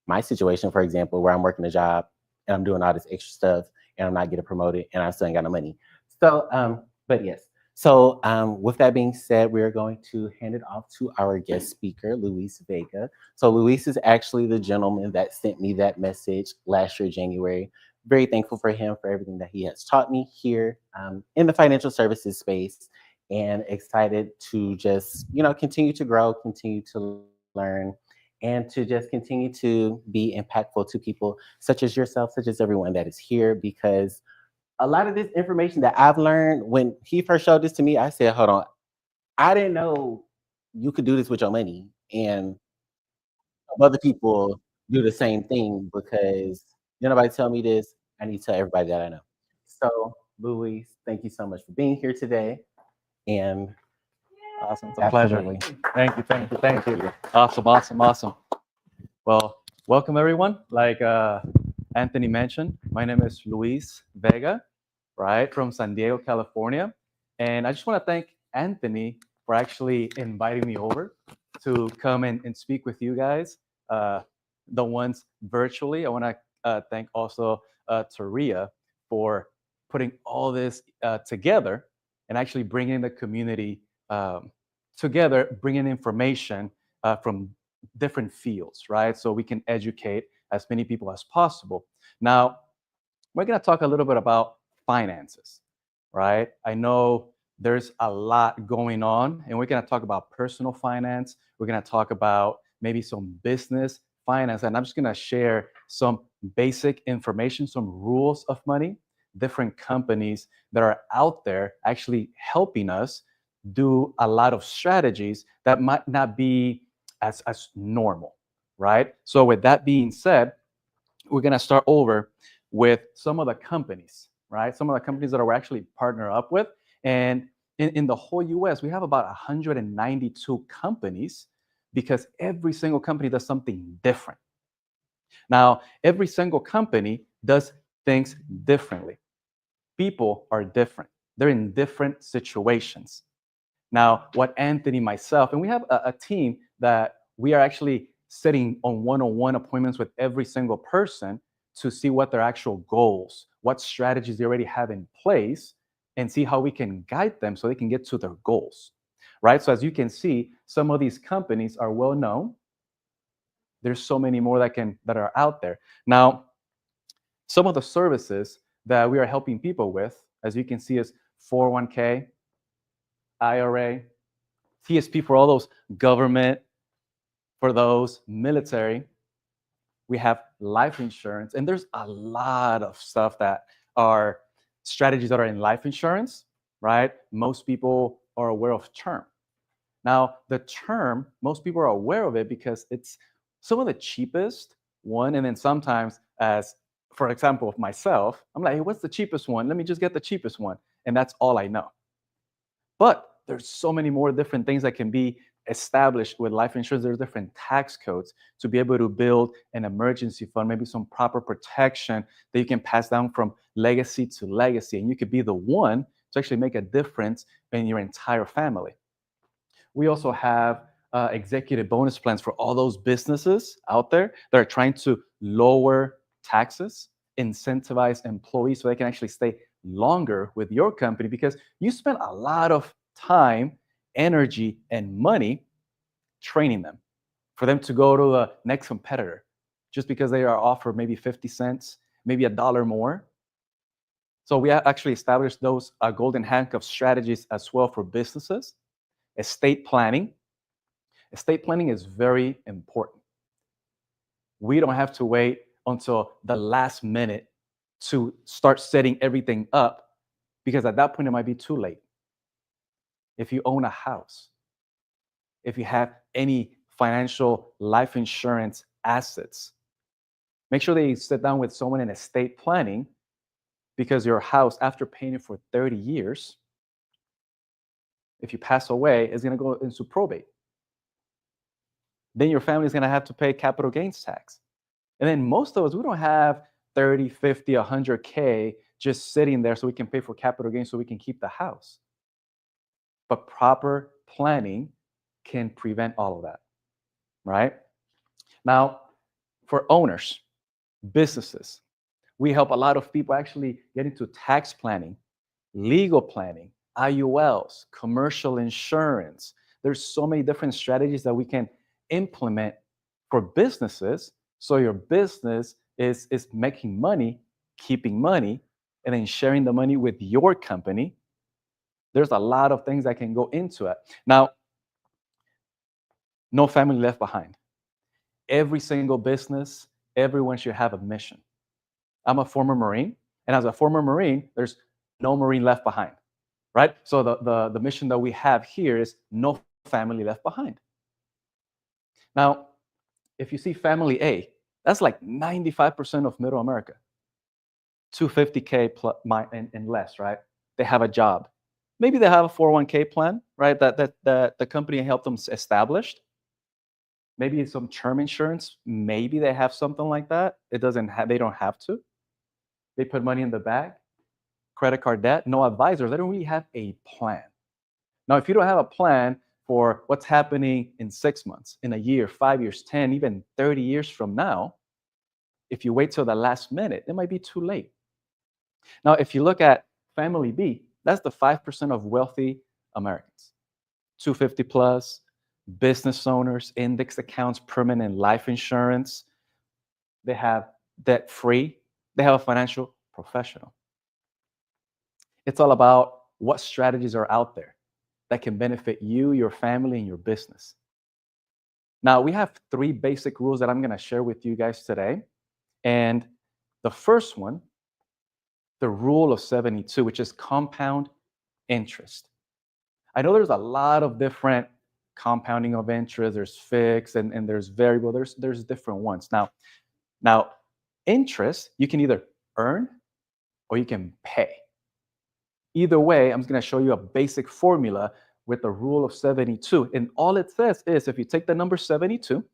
my situation, for example, where I'm working a job and I'm doing all this extra stuff and I'm not getting promoted and I still ain't got no money. So, but yes. So with that being said, we're going to hand it off to our guest speaker, Luis Vega. So Luis is actually the gentleman that sent me that message last year, January. Very thankful for him for everything that he has taught me here in the financial services space, and excited to just, continue to grow, continue to learn, and to just continue to be impactful to people such as yourself, such as everyone that is here, because a lot of this information that I've learned, when he first showed this to me, I said, hold on, I didn't know you could do this with your money. And other people do the same thing, because nobody tell me this. I need to tell everybody that I know. So, Luis, thank you so much for being here today. And awesome. It's a pleasure. absolutely. Thank you. Awesome. Well, welcome everyone. Like Anthony mentioned, my name is Luis Vega, right, from San Diego, California. And I just want to thank Anthony for actually inviting me over to come and speak with you guys, the ones virtually. I want to thank also Taria for putting all this together and actually bringing the community together, bringing information from different fields, right? So we can educate as many people as possible. Now, we're going to talk a little bit about finances, right? I know there's a lot going on, and we're going to talk about personal finance. We're going to talk about maybe some business finance, and I'm just going to share some basic information, some rules of money, different companies that are out there actually helping us do a lot of strategies that might not be as normal, right? So with that being said, we're going to start over with some of the companies, right? Some of the companies that we're actually partner up with. And in the whole US, we have about 192 companies, because every single company does something different. Now, every single company does things differently. People are different. They're in different situations. Now, what Anthony, myself, and we have a team that we are actually sitting on one-on-one appointments with every single person to see what their actual goals, what strategies they already have in place, and see how we can guide them so they can get to their goals, right? So as you can see, some of these companies are well known. There's so many more that are out there. Now, some of the services that we are helping people with, as you can see, is 401k, IRA, TSP for all those government, for those military. We have life insurance, and there's a lot of stuff that are strategies that are in life insurance, right? Most people are aware of term. Now, the term, most people are aware of it because it's some of the cheapest one. And then sometimes, as for example, of myself, I'm like, hey, what's the cheapest one? Let me just get the cheapest one. And that's all I know. But there's so many more different things that can be established with life insurance. There's different tax codes to be able to build an emergency fund, maybe some proper protection that you can pass down from legacy to legacy. And you could be the one to actually make a difference in your entire family. We also have executive bonus plans for all those businesses out there that are trying to lower taxes, incentivize employees so they can actually stay longer with your company, because you spend a lot of time, energy, and money training them for them to go to the next competitor just because they are offered maybe 50 cents, maybe $1 more. So we actually established those golden handcuff strategies as well for businesses. Estate planning. Estate planning is very important. We don't have to wait until the last minute to start setting everything up, because at that point it might be too late. If you own a house, if you have any financial life insurance assets, make sure that you sit down with someone in estate planning, because your house, after paying it for 30 years, if you pass away, is going to go into probate. Then your family is going to have to pay capital gains tax. And then most of us, we don't have 30, 50, 100K just sitting there so we can pay for capital gains so we can keep the house. But proper planning can prevent all of that, right? Now, for owners, businesses, we help a lot of people actually get into tax planning, legal planning, IULs, commercial insurance. There's so many different strategies that we can implement for businesses, so your business is making money, keeping money, and then sharing the money with your company. There's a lot of things that can go into it. Now, no family left behind. Every single business, everyone should have a mission. I'm a former Marine, and as a former Marine, there's no Marine left behind, right? So the mission that we have here is no family left behind. Now, if you see family A, that's like 95% of middle America, 250K plus and less, right? They have a job. Maybe they have a 401k plan, right? That the company helped them establish. Maybe some term insurance. Maybe they have something like that. They don't have to. They put money in the bag. Credit card debt. No advisors. They don't really have a plan. Now, if you don't have a plan for what's happening in 6 months, in a year, 5 years, 10, even 30 years from now, if you wait till the last minute, it might be too late. Now, if you look at family B, that's the 5% of wealthy Americans. 250 plus, business owners, index accounts, permanent life insurance. They have debt free. They have a financial professional. It's all about what strategies are out there that can benefit you, your family, and your business. Now, we have 3 basic rules that I'm going to share with you guys today. And the first one, the rule of 72, which is compound interest. I know there's a lot of different compounding of interest. There's fixed and there's variable. There's different ones. Now, interest, you can either earn or you can pay. Either way, I'm just going to show you a basic formula with the rule of 72. And all it says is if you take the number 72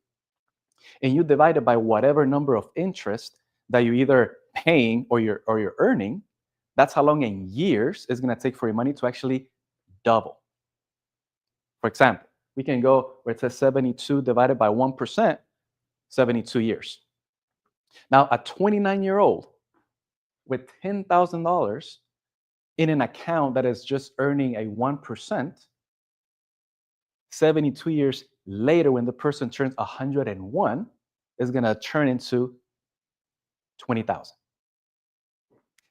and you divide it by whatever number of interest that you're either paying or you're earning, that's how long in years it's going to take for your money to actually double. For example, we can go where it says 72 divided by 1%, 72 years. Now, a 29-year-old with $10,000 in an account that is just earning a 1%, 72 years later, when the person turns 101, is going to turn into 20,000.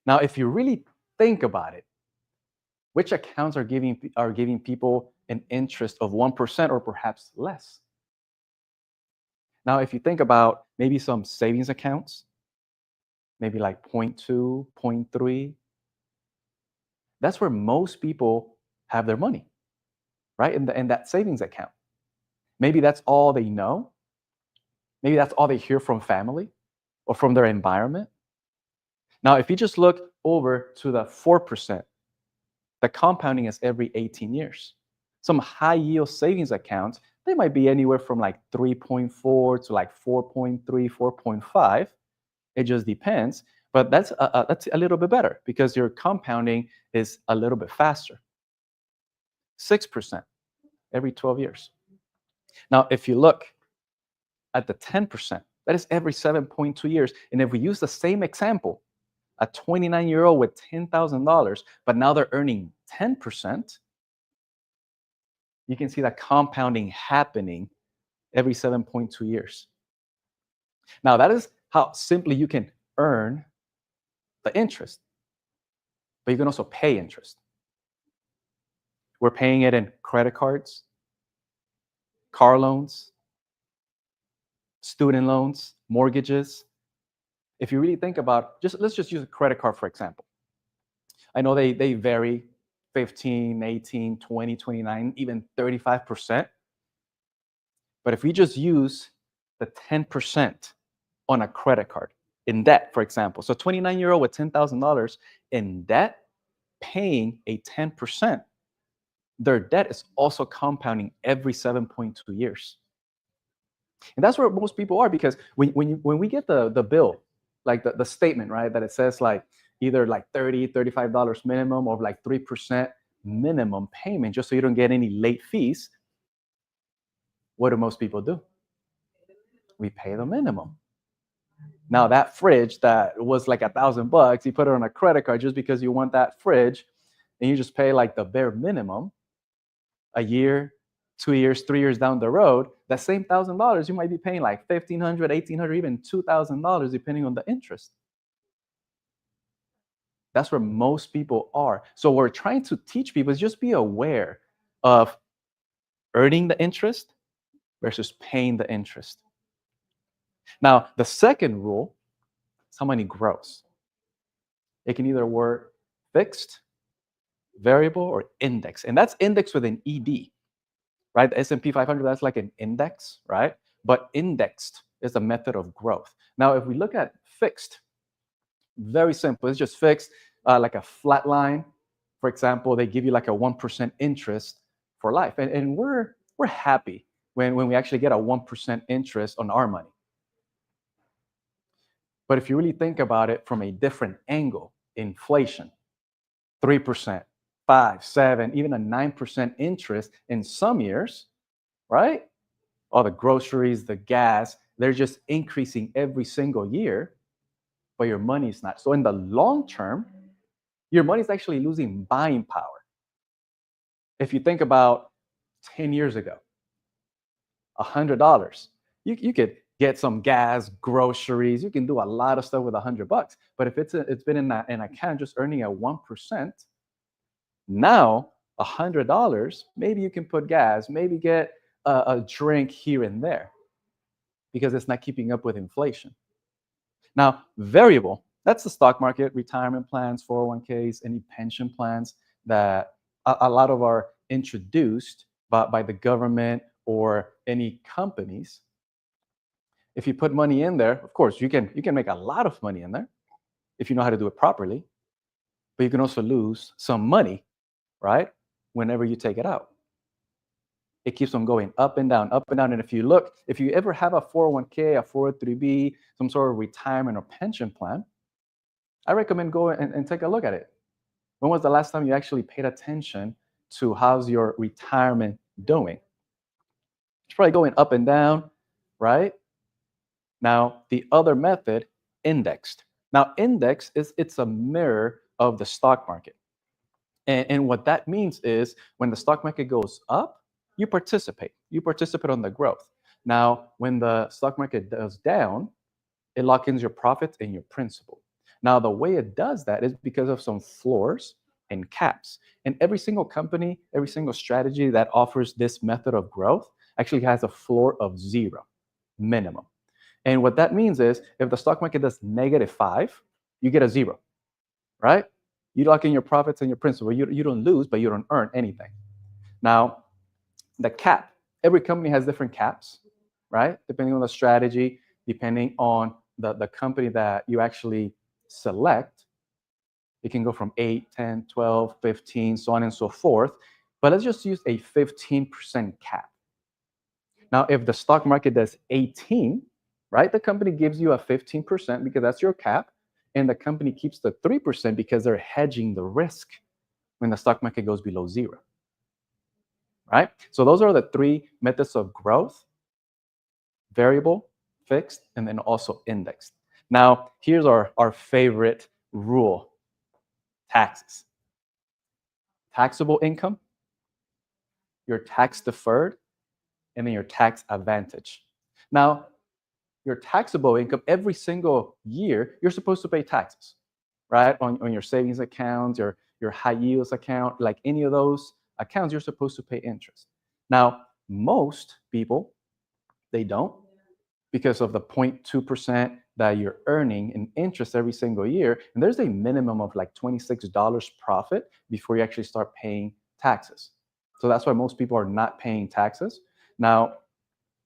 Now, if you really think about it, which accounts are giving people an interest of 1% or perhaps less? Now, if you think about maybe some savings accounts, maybe like 0.2, 0.3, that's where most people have their money, right? In that savings account. Maybe that's all they know. Maybe that's all they hear from family or from their environment. Now, if you just look over to the 4%, the compounding is every 18 years. Some high yield savings accounts, they might be anywhere from like 3.4 to like 4.3, 4.5. It just depends. But that's a little bit better because your compounding is a little bit faster. 6% every 12 years. Now, if you look at the 10%, that is every 7.2 years. And if we use the same example, a 29-year-old with $10,000, but now they're earning 10%, you can see that compounding happening every 7.2 years. Now, that is how simply you can earn the interest, but you can also pay interest. We're paying it in credit cards, car loans, student loans, mortgages. If you really think about, let's just use a credit card, for example. I know they vary 15, 18, 20, 29, even 35%. But if we just use the 10% on a credit card in debt, for example, so 29-year-old with $10,000 in debt, paying a 10%, their debt is also compounding every 7.2 years. And that's where most people are, because when we get the bill, like the statement, right, that it says like either like $30, $35 minimum or like 3% minimum payment, just so you don't get any late fees, what do most people do? We pay the minimum. Now that fridge that was like $1,000, you put it on a credit card just because you want that fridge, and you just pay like the bare minimum. A year, 2 years, 3 years down the road, that same $1,000 you might be paying like $1,500, $1,800, even $2,000 depending on the interest. That's where most people are. So what we're trying to teach people is just be aware of earning the interest versus paying the interest. Now, the second rule is how money grows. It can either work fixed, variable, or index. And that's index with an ED, right? The S&P 500, that's like an index, right? But indexed is a method of growth. Now, if we look at fixed, very simple. It's just fixed, like a flat line. For example, they give you like a 1% interest for life. And we're happy when we actually get a 1% interest on our money. But if you really think about it from a different angle, inflation, 3%, 5, 7, even a 9% interest in some years, right? All the groceries, the gas, they're just increasing every single year, but your money is not. So in the long term, your money is actually losing buying power. If you think about 10 years ago, $100, you could get some gas, groceries. You can do a lot of stuff with $100. But if it's been in an account just earning a 1%, now $100, maybe you can put gas, maybe get a drink here and there, because it's not keeping up with inflation. Now, variable, that's the stock market, retirement plans, 401ks, any pension plans that a lot of are introduced by the government or any companies. If you put money in there, of course, you can make a lot of money in there if you know how to do it properly, but you can also lose some money, right, whenever you take it out. It keeps on going up and down, up and down. And if you ever have a 401k, a 403b, some sort of retirement or pension plan, I recommend go and take a look at it. When was the last time you actually paid attention to how's your retirement doing? It's probably going up and down, right? Now, the other method indexed. Now, it's a mirror of the stock market. And what that means is when the stock market goes up, you participate. You participate on the growth. Now, when the stock market goes down, it locks in your profits and your principal. Now, the way it does that is because of some floors and caps. And every single company, every single strategy that offers this method of growth actually has a floor of 0 minimum. And what that means is if the stock market does -5, you get a 0, right? You lock in your profits and your principal. You don't lose, but you don't earn anything. Now, the cap, every company has different caps, right? Depending on the strategy, depending on the company that you actually select, it can go from 8, 10, 12, 15, so on and so forth. But let's just use a 15% cap. Now, if the stock market does 18, right, the company gives you a 15% because that's your cap, and the company keeps the 3% because they're hedging the risk when the stock market goes below 0, right? So those are the 3 methods of growth: variable, fixed, and then also indexed. Now, here's our favorite rule: taxes. Taxable income, your tax deferred, and then your tax advantage. Now, your taxable income, every single year, you're supposed to pay taxes, right? On your savings accounts, your high yields account, like any of those accounts, you're supposed to pay interest. Now, most people, they don't, because of the 0.2% that you're earning in interest every single year. And there's a minimum of like $26 profit before you actually start paying taxes. So that's why most people are not paying taxes. Now,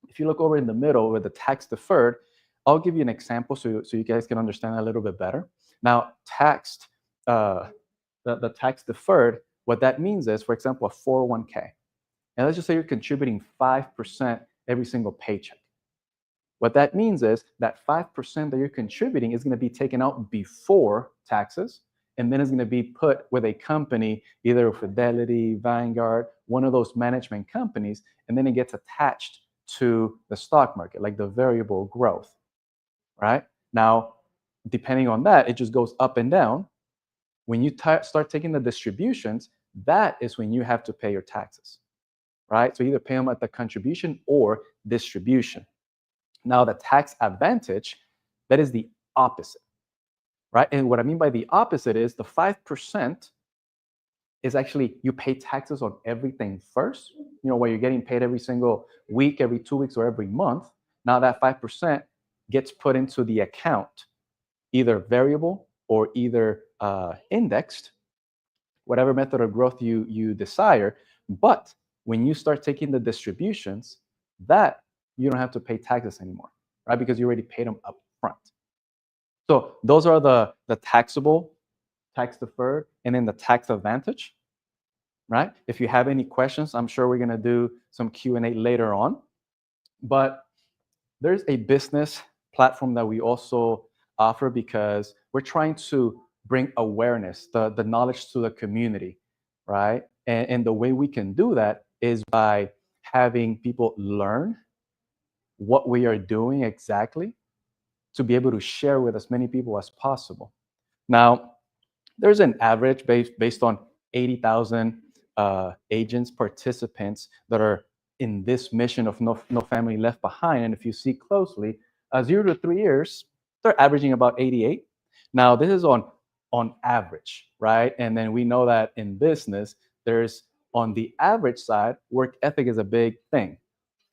if you look over in the middle with the tax deferred, I'll give you an example so you guys can understand a little bit better. Now, the tax deferred, what that means is, for example, a 401k. And let's just say you're contributing 5% every single paycheck. What that means is that 5% that you're contributing is going to be taken out before taxes, and then it's going to be put with a company, either Fidelity, Vanguard, one of those management companies, and then it gets attached to the stock market, like the variable growth, right? Now, depending on that, it just goes up and down. When you start taking the distributions, that is when you have to pay your taxes, right? So either pay them at the contribution or distribution. Now, the tax advantage, that is the opposite, right? And what I mean by the opposite is the 5% is actually you pay taxes on everything first, where you're getting paid every single week, every 2 weeks, or every month. Now that 5% gets put into the account, either variable or either indexed, whatever method of growth you desire. But when you start taking the distributions, that you don't have to pay taxes anymore, right? Because you already paid them up front. So those are the taxable, tax deferred, and then the tax advantage, right? If you have any questions, I'm sure we're going to do some Q&A later on. But there's a business platform that we also offer because we're trying to bring awareness, the knowledge to the community, right? And the way we can do that is by having people learn what we are doing exactly to be able to share with as many people as possible. Now, there's an average based on 80,000 agents, participants that are in this mission of no family left behind. And if you see closely, 0 to 3 years, they're averaging about 88. Now, this is on average, right? And then we know that in business, there's on the average side, work ethic is a big thing.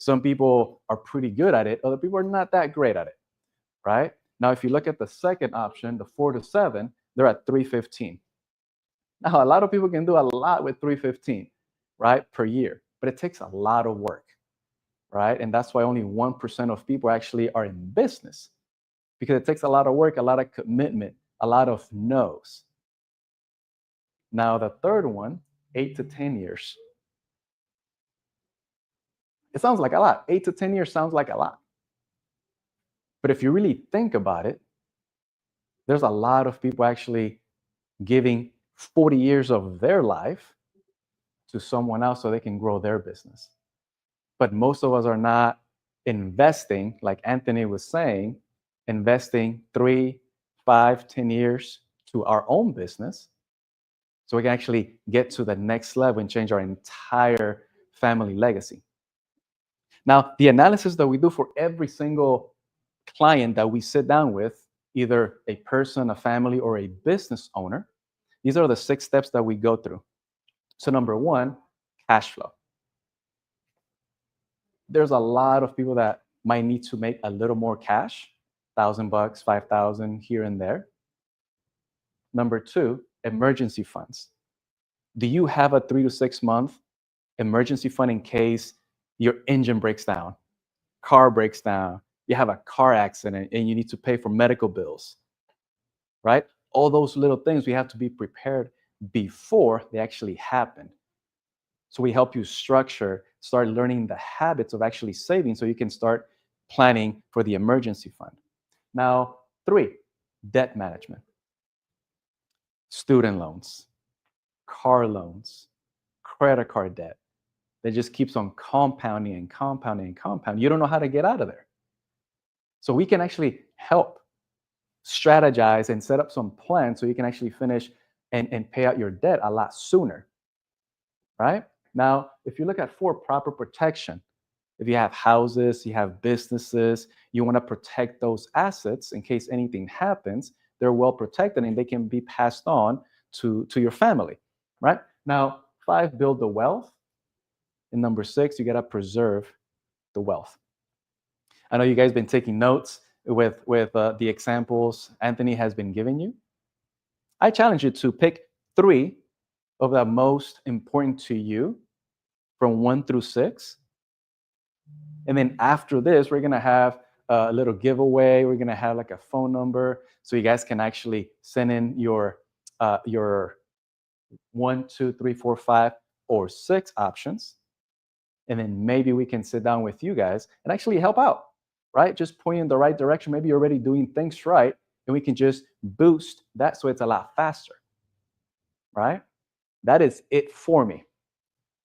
Some people are pretty good at it. Other people are not that great at it, right? Now, if you look at the second option, the 4 to 7, they're at 315. Now, a lot of people can do a lot with 315, right, per year, but it takes a lot of work, right? And that's why only 1% of people actually are in business, because it takes a lot of work, a lot of commitment, a lot of no's. Now, the third one, 8 to 10 years. It sounds like a lot. 8 to 10 years sounds like a lot. But if you really think about it, there's a lot of people actually giving 40 years of their life to someone else so they can grow their business. But most of us are not investing, like Anthony was saying, investing 3, 5, 10 years to our own business so we can actually get to the next level and change our entire family legacy. Now, the analysis that we do for every single client that we sit down with, either a person, a family, or a business owner, these are the 6 steps that we go through. So number 1, cash flow. There's a lot of people that might need to make a little more cash, $1,000, 5,000 here and there. Number 2, emergency funds. Do you have a 3 to 6 month emergency fund in case your engine breaks down, car breaks down, you have a car accident and you need to pay for medical bills, right? All those little things, we have to be prepared before they actually happen. So we help you structure, start learning the habits of actually saving so you can start planning for the emergency fund. Now, 3, debt management. Student loans, car loans, credit card debt. That just keeps on compounding and compounding and compounding. You don't know how to get out of there. So we can actually help strategize and set up some plans so you can actually finish and pay out your debt a lot sooner, right? Now, if you look at for proper protection, if you have houses, you have businesses, you want to protect those assets in case anything happens, they're well protected and they can be passed on to your family, right? Now, 5, build the wealth. And number 6, you got to preserve the wealth. I know you guys been taking notes with the examples Anthony has been giving you. I challenge you to pick 3 of the most important to you from 1 through 6. And then after this, we're going to have a little giveaway. We're going to have like a phone number so you guys can actually send in your 1, 2, 3, 4, 5, or 6 options. And then maybe we can sit down with you guys and actually help out, right? Just point in the right direction. Maybe you're already doing things right, and we can just boost that so it's a lot faster, right? That is it for me.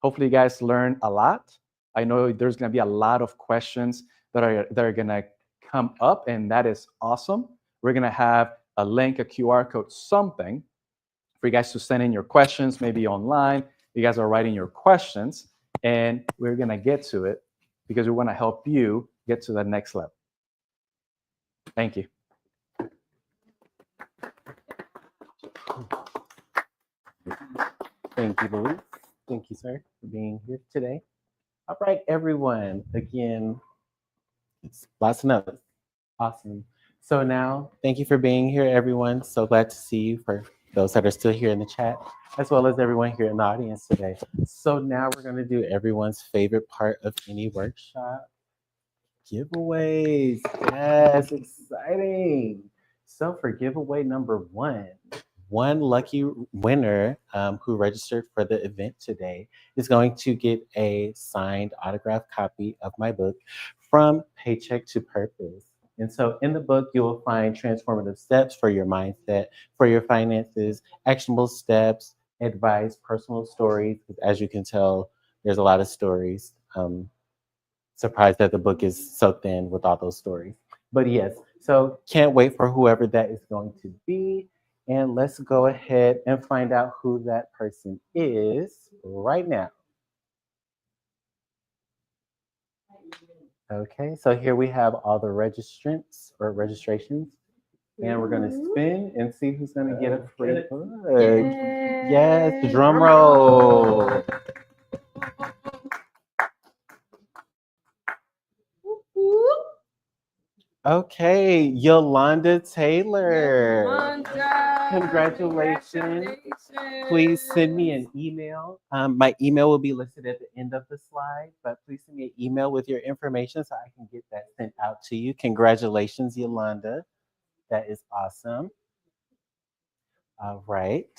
Hopefully you guys learn a lot. I know there's going to be a lot of questions that are going to come up, and that is awesome. We're going to have a link, a QR code, something for you guys to send in your questions, maybe online. You guys are writing your questions, and we're going to get to it because we want to help you get to the next level. Thank you. Thank you, Luis. Thank you, sir, for being here today. All right, everyone. Again, it's lots of notes. Awesome. So now, thank you for being here, everyone. So glad to see you, for those that are still here in the chat, as well as everyone here in the audience today. So now we're going to do everyone's favorite part of any workshop, giveaways. Yes, exciting. So for giveaway number 1, one lucky winner who registered for the event today is going to get a signed autographed copy of my book, From Paycheck to Purpose. And so in the book, you will find transformative steps for your mindset, for your finances, actionable steps, advice, personal stories. As you can tell, there's a lot of stories. Surprised that the book is so thin with all those stories. But yes, so can't wait for whoever that is going to be. And let's go ahead and find out who that person is right now. Okay, so here we have all the registrants or registrations. And we're going to spin and see who's going to get a free book. Yes, drum roll. Okay, Yolanda Taylor. Yolanda, Congratulations. Please send me an email. My email will be listed at the end of the slide, but please send me an email with your information so I can get that sent out to you. Congratulations, Yolanda. That is awesome. All right.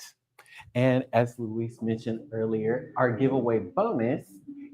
And as Luis mentioned earlier, our giveaway bonus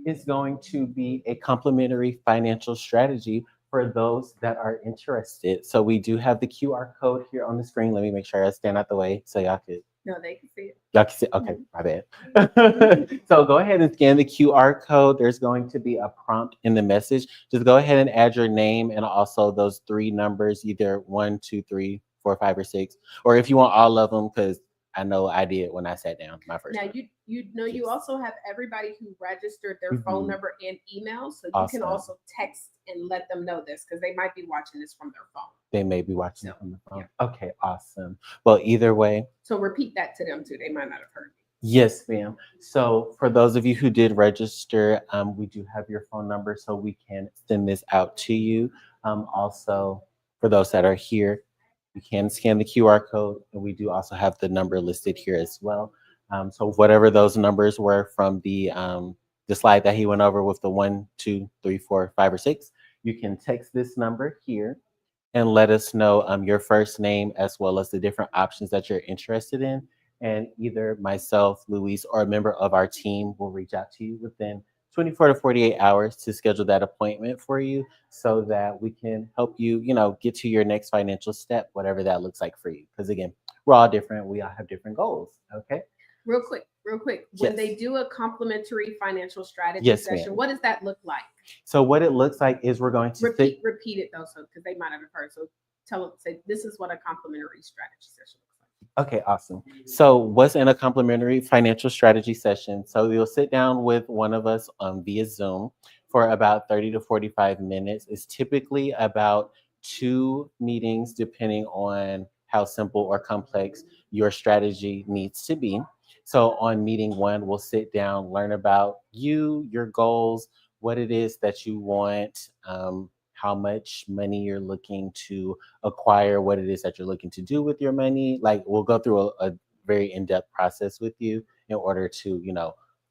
is going to be a complimentary financial strategy for those that are interested. So we do have the QR code here on the screen. Let me make sure I stand out the way so y'all could No, they can see it. Y'all can see. Okay, my bad. So go ahead and scan the QR code. There's going to be a prompt in the message. Just go ahead and add your name and also those 3 numbers, either 1, 2, 3, 4, 5, or 6, or if you want all of them, because I know I did when I sat down my first Now time. you know you also have everybody who registered their phone number and email, so you can Awesome. also text and let them know this because they might be watching this from their phone. They may be watching it So, from the phone. yeah. Okay, awesome. Well, either way, So repeat that to them too. They might not have heard me. yes, ma'am. So for those of you who did register, we do have your phone number so we can send this out to you. Also, for those that are here, you can scan the QR code, and we do also have the number listed here as well. So whatever those numbers were from the slide that he went over with the 1, 2, 3, 4, 5, or 6, you can text this number here and let us know your first name as well as the different options that you're interested in. And either myself, Luis, or a member of our team will reach out to you within 24 to 48 hours to schedule that appointment for you so that we can help you, get to your next financial step, whatever that looks like for you. Because again, we're all different. We all have different goals. Okay. Real quick. When Yes. they do a complimentary financial strategy Yes, session, ma'am. what does that look like? So what it looks like is we're going to Repeat it though, so because they might not have heard. So tell them, say this is what a complimentary strategy session looks like. Okay, awesome. So what's in a complimentary financial strategy session? So you'll sit down with one of us via Zoom for about 30 to 45 minutes. It's typically about 2 meetings, depending on how simple or complex your strategy needs to be. So on meeting 1, we'll sit down, learn about you, your goals, what it is that you want, how much money you're looking to acquire, what it is that you're looking to do with your money. Like we'll go through a very in-depth process with you in order to,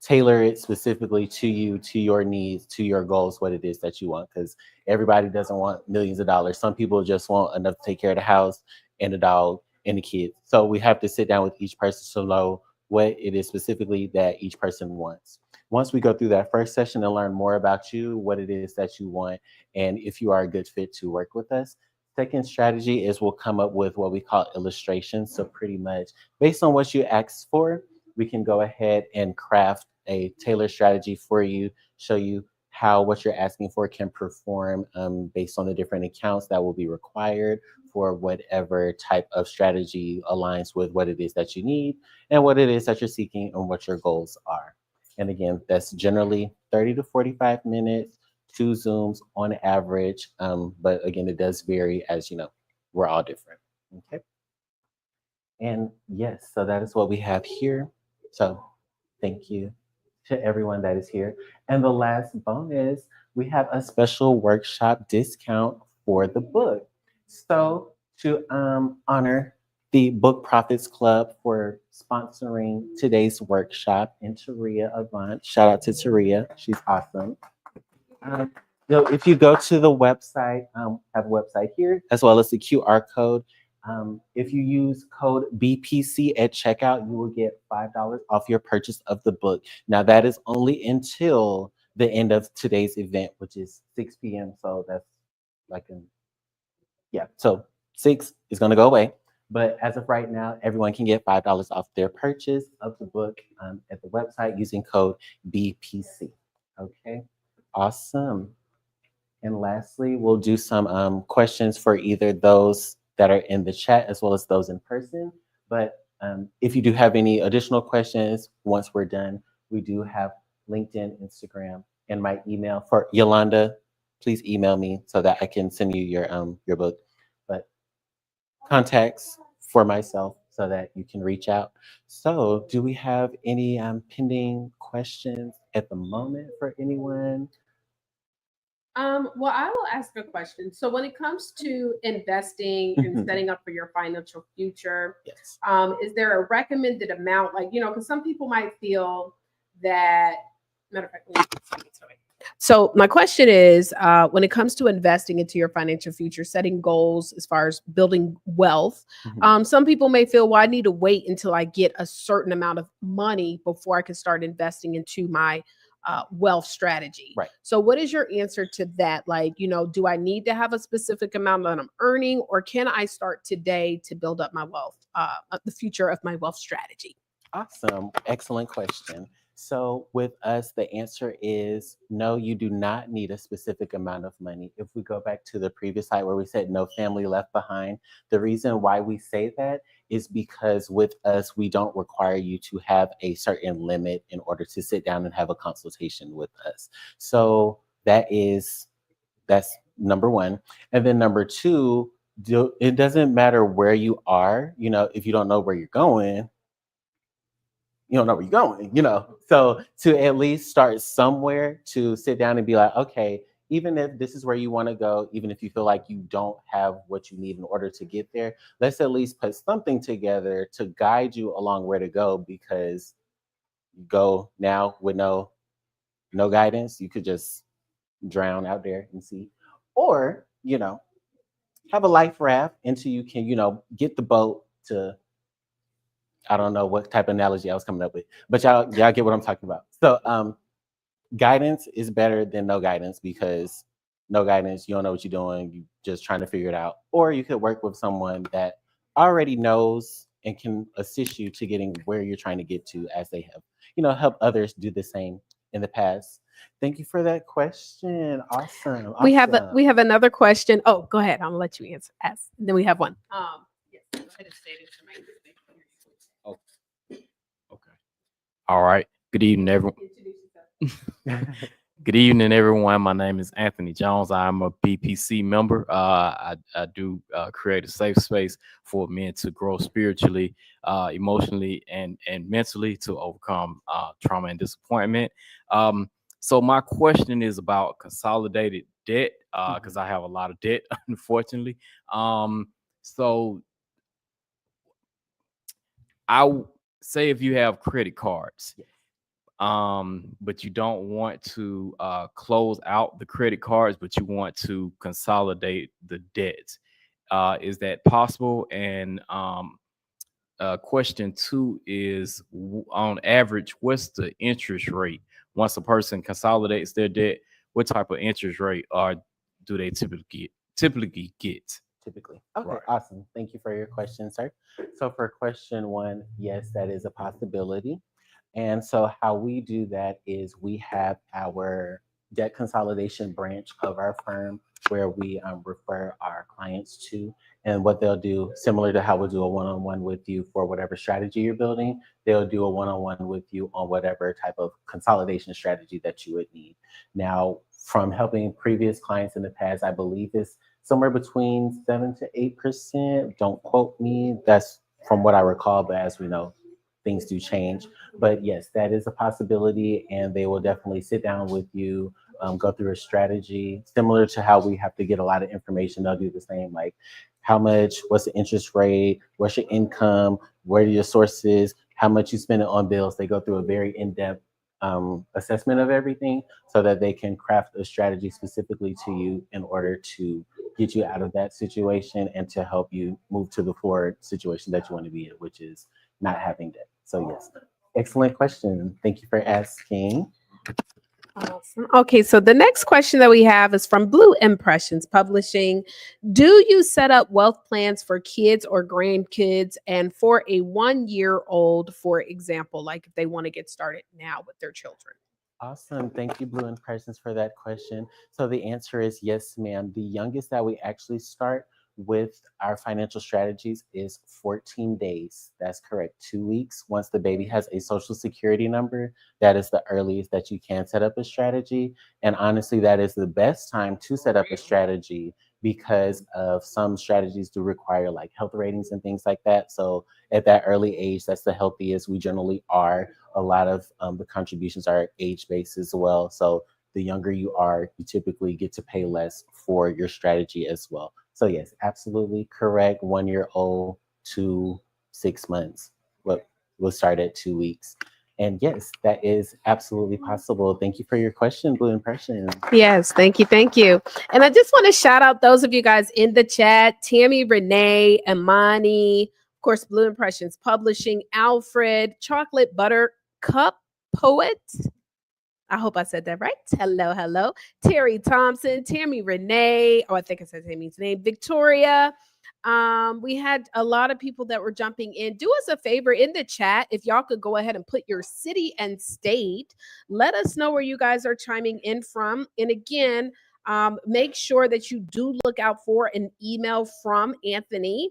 tailor it specifically to you, to your needs, to your goals, what it is that you want. Because everybody doesn't want millions of dollars. Some people just want enough to take care of the house and the dog and the kids. So we have to sit down with each person to know what it is specifically that each person wants. Once we go through that first session and learn more about you, what it is that you want, and if you are a good fit to work with us, second strategy is we'll come up with what we call illustrations. So pretty much based on what you asked for, we can go ahead and craft a tailored strategy for you, show you how what you're asking for can perform based on the different accounts that will be required for whatever type of strategy aligns with what it is that you need and what it is that you're seeking and what your goals are. And again, that's generally 30 to 45 minutes, 2 Zooms on average. But again, it does vary as we're all different. Okay. And yes, so that is what we have here. So thank you to everyone that is here. And the last bonus, we have a special workshop discount for the book. So to honor the Book Profits Club for sponsoring today's workshop, and Taria Avant, shout out to Taria, she's awesome. So if you go to the website, have a website here, as well as the QR code. If you use code BPC at checkout, you will get $5 off your purchase of the book. Now that is only until the end of today's event, which is 6 p.m. So that's so 6 is going to go away. But as of right now, everyone can get $5 off their purchase of the book at the website using code BPC. Okay, awesome. And lastly, we'll do some questions for either those that are in the chat as well as those in person. But if you do have any additional questions, once we're done, we do have LinkedIn, Instagram, and my email. For Yolanda, please email me so that I can send you your book. But contacts for myself so that you can reach out. So do we have any pending questions at the moment for anyone? Well, I will ask a question. So when it comes to investing and setting up for your financial future, Yes. Is there a recommended amount? Like, because some people might feel that, matter of fact, let me send it to me. So my question is, when it comes to investing into your financial future, setting goals as far as building wealth, some people may feel, well, I need to wait until I get a certain amount of money before I can start investing into my wealth strategy. Right. So what is your answer to that? Like, do I need to have a specific amount that I'm earning, or can I start today to build up my wealth, the future of my wealth strategy? Awesome. Excellent question. So with us, the answer is no, you do not need a specific amount of money. If we go back to the previous slide where we said no family left behind, the reason why we say that is because with us, we don't require you to have a certain limit in order to sit down and have a consultation with us. So that's number one. And then number two, it doesn't matter where you are, if you don't know where you're going, you don't know where you're going, So to at least start somewhere, to sit down and be like, okay, even if this is where you want to go, even if you feel like you don't have what you need in order to get there, let's at least put something together to guide you along where to go, because you go now with no guidance, you could just drown out there and see. Or, have a life raft until you can, get the boat to, I don't know what type of analogy I was coming up with, but y'all get what I'm talking about. So guidance is better than no guidance, because no guidance, you don't know what you're doing, you just trying to figure it out. Or you could work with someone that already knows and can assist you to getting where you're trying to get to, as they have, helped others do the same in the past. Thank you for that question. Awesome. We have another question. Oh, go ahead. I'm gonna let you ask. Then we have one. Yes, go ahead and state it to me. Oh, okay. All right. Good evening, everyone. Good evening, everyone. My name is Anthony Jones. I'm a BPC member. I do create a safe space for men to grow spiritually, emotionally, and mentally, to overcome trauma and disappointment. So my question is about consolidated debt, because I have a lot of debt, unfortunately. So say if you have credit cards, but you don't want to close out the credit cards, but you want to consolidate the debt. Is that possible? And question two is, on average, what's the interest rate once a person consolidates their debt? What type of interest rate do they typically get? Typically. Okay, Right. awesome. Thank you for your question, sir. So for question one, yes, that is a possibility. And so how we do that is we have our debt consolidation branch of our firm where we refer our clients to. And what they'll do, similar to how we'll do a one-on-one with you for whatever strategy you're building, they'll do a one-on-one with you on whatever type of consolidation strategy that you would need. Now, from helping previous clients in the past, I believe it's somewhere between 7 to 8%. Don't quote me. That's from what I recall, but as we know, things do change. But yes, that is a possibility, and they will definitely sit down with you, go through a strategy similar to how we have to get a lot of information. They'll do the same, like how much, what's the interest rate, what's your income, where are your sources, how much you spend on bills. They go through a very in-depth assessment of everything so that they can craft a strategy specifically to you in order to get you out of that situation and to help you move to the forward situation that you want to be in, which is not having debt. So yes, excellent question. Thank you for asking. Awesome. Okay, so the next question that we have is from Blue Impressions Publishing. Do you set up wealth plans for kids or grandkids, and for a 1-year-old, for example, like if they want to get started now with their children? Awesome. Thank you, Blue Impressions, for that question. So the answer is yes, ma'am. The youngest that we actually start with our financial strategies is 14 days. That's correct. 2 weeks. Once the baby has a social security number, that is the earliest that you can set up a strategy. And honestly, that is the best time to set up a strategy, because of some strategies do require like health ratings and things like that. So at that early age, that's the healthiest we generally are. A lot of the contributions are age-based as well. So the younger you are, you typically get to pay less for your strategy as well. So yes, absolutely correct. 1-year-old to 6 months. We'll start at 2 weeks. And yes, that is absolutely possible. Thank you for your question, Blue Impression. Yes, thank you. Thank you. And I just want to shout out those of you guys in the chat: Tammy, Renee, Imani, of course, Blue Impressions Publishing, Alfred, Chocolate Butter Cup Poet. I hope I said that right. Hello, hello. Terry Thompson, Tammy Renee. Oh, I think I said Tammy's name. Victoria. We had a lot of people that were jumping in. Do us a favor in the chat. If y'all could go ahead and put your city and state, let us know where you guys are chiming in from. And again, make sure that you do look out for an email from Anthony.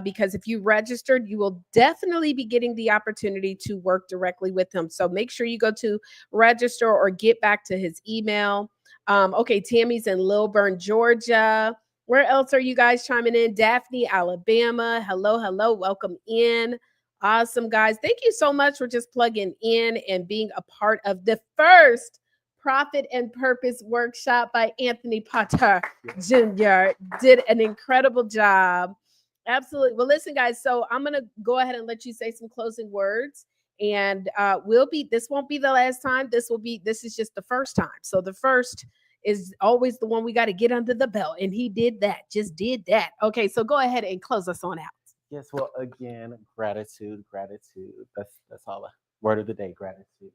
Because if you registered, you will definitely be getting the opportunity to work directly with him. So make sure you go to register or get back to his email. Okay, Tammy's in Lilburn, Georgia. Where else are you guys chiming in? Daphne, Alabama. Hello, hello. Welcome in. Awesome, guys. Thank you so much for just plugging in and being a part of the first Profit and Purpose workshop by Anthony Potter Jr. Did an incredible job. Absolutely. Well, listen, guys. So I'm going to go ahead and let you say some closing words. And this won't be the last time. This is just the first time. So the first is always the one we got to get under the belt. And he did that, just did that. Okay, so go ahead and close us on out. Yes, well, again, gratitude. That's all. Word of the day, gratitude.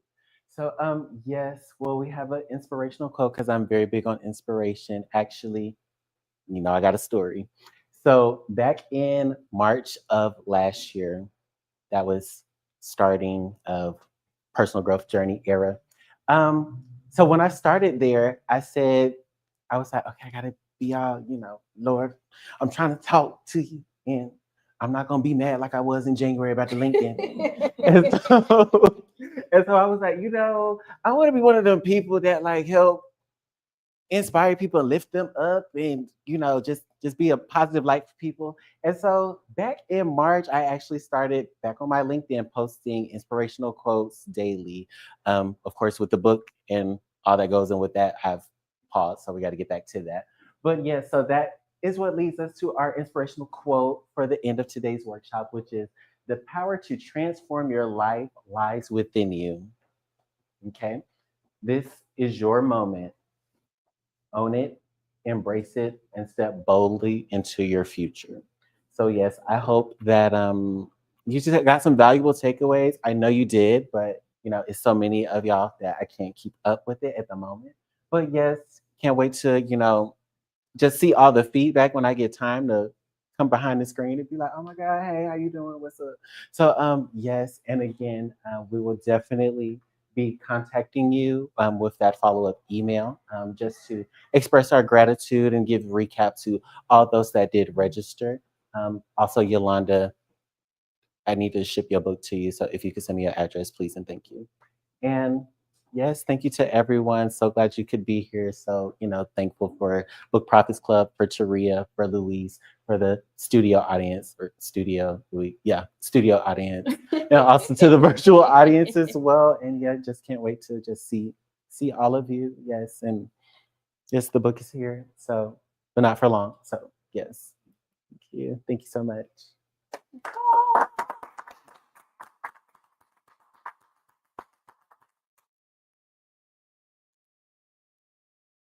So, yes, well, we have an inspirational quote because I'm very big on inspiration. Actually, I got a story. So back in March of last year, that was starting of personal growth journey era. So when I started there, I was like, okay, I gotta be all, Lord, I'm trying to talk to you, and I'm not gonna be mad like I was in January about the LinkedIn. and so I was like, I want to be one of them people that like help inspire people, lift them up, and just be a positive light for people. And so back in March, I actually started back on my LinkedIn posting inspirational quotes daily. Of course, with the book and all that goes in with that, I've paused, so we got to get back to that. But yeah, so that is what leads us to our inspirational quote for the end of today's workshop, which is, the power to transform your life lies within you. Okay, this is your moment. Own it, embrace it, and step boldly into your future. So yes, I hope that you just got some valuable takeaways. I know you did, but it's so many of y'all that I can't keep up with it at the moment. But yes, can't wait to just see all the feedback when I get time to come behind the screen and be like, oh my God, hey, how you doing? What's up? So yes, and again, we will definitely be contacting you with that follow-up email just to express our gratitude and give a recap to all those that did register. Also, Yolanda, I need to ship your book to you. So if you could send me your address, please, and thank you. And yes, thank you to everyone. So glad you could be here. So, thankful for Book Profits Club, for Taria, for Louise, for the studio audience, studio audience, and also to the virtual audience as well. And yeah, just can't wait to just see all of you. Yes, and yes, the book is here. So, but not for long. So yes, thank you so much.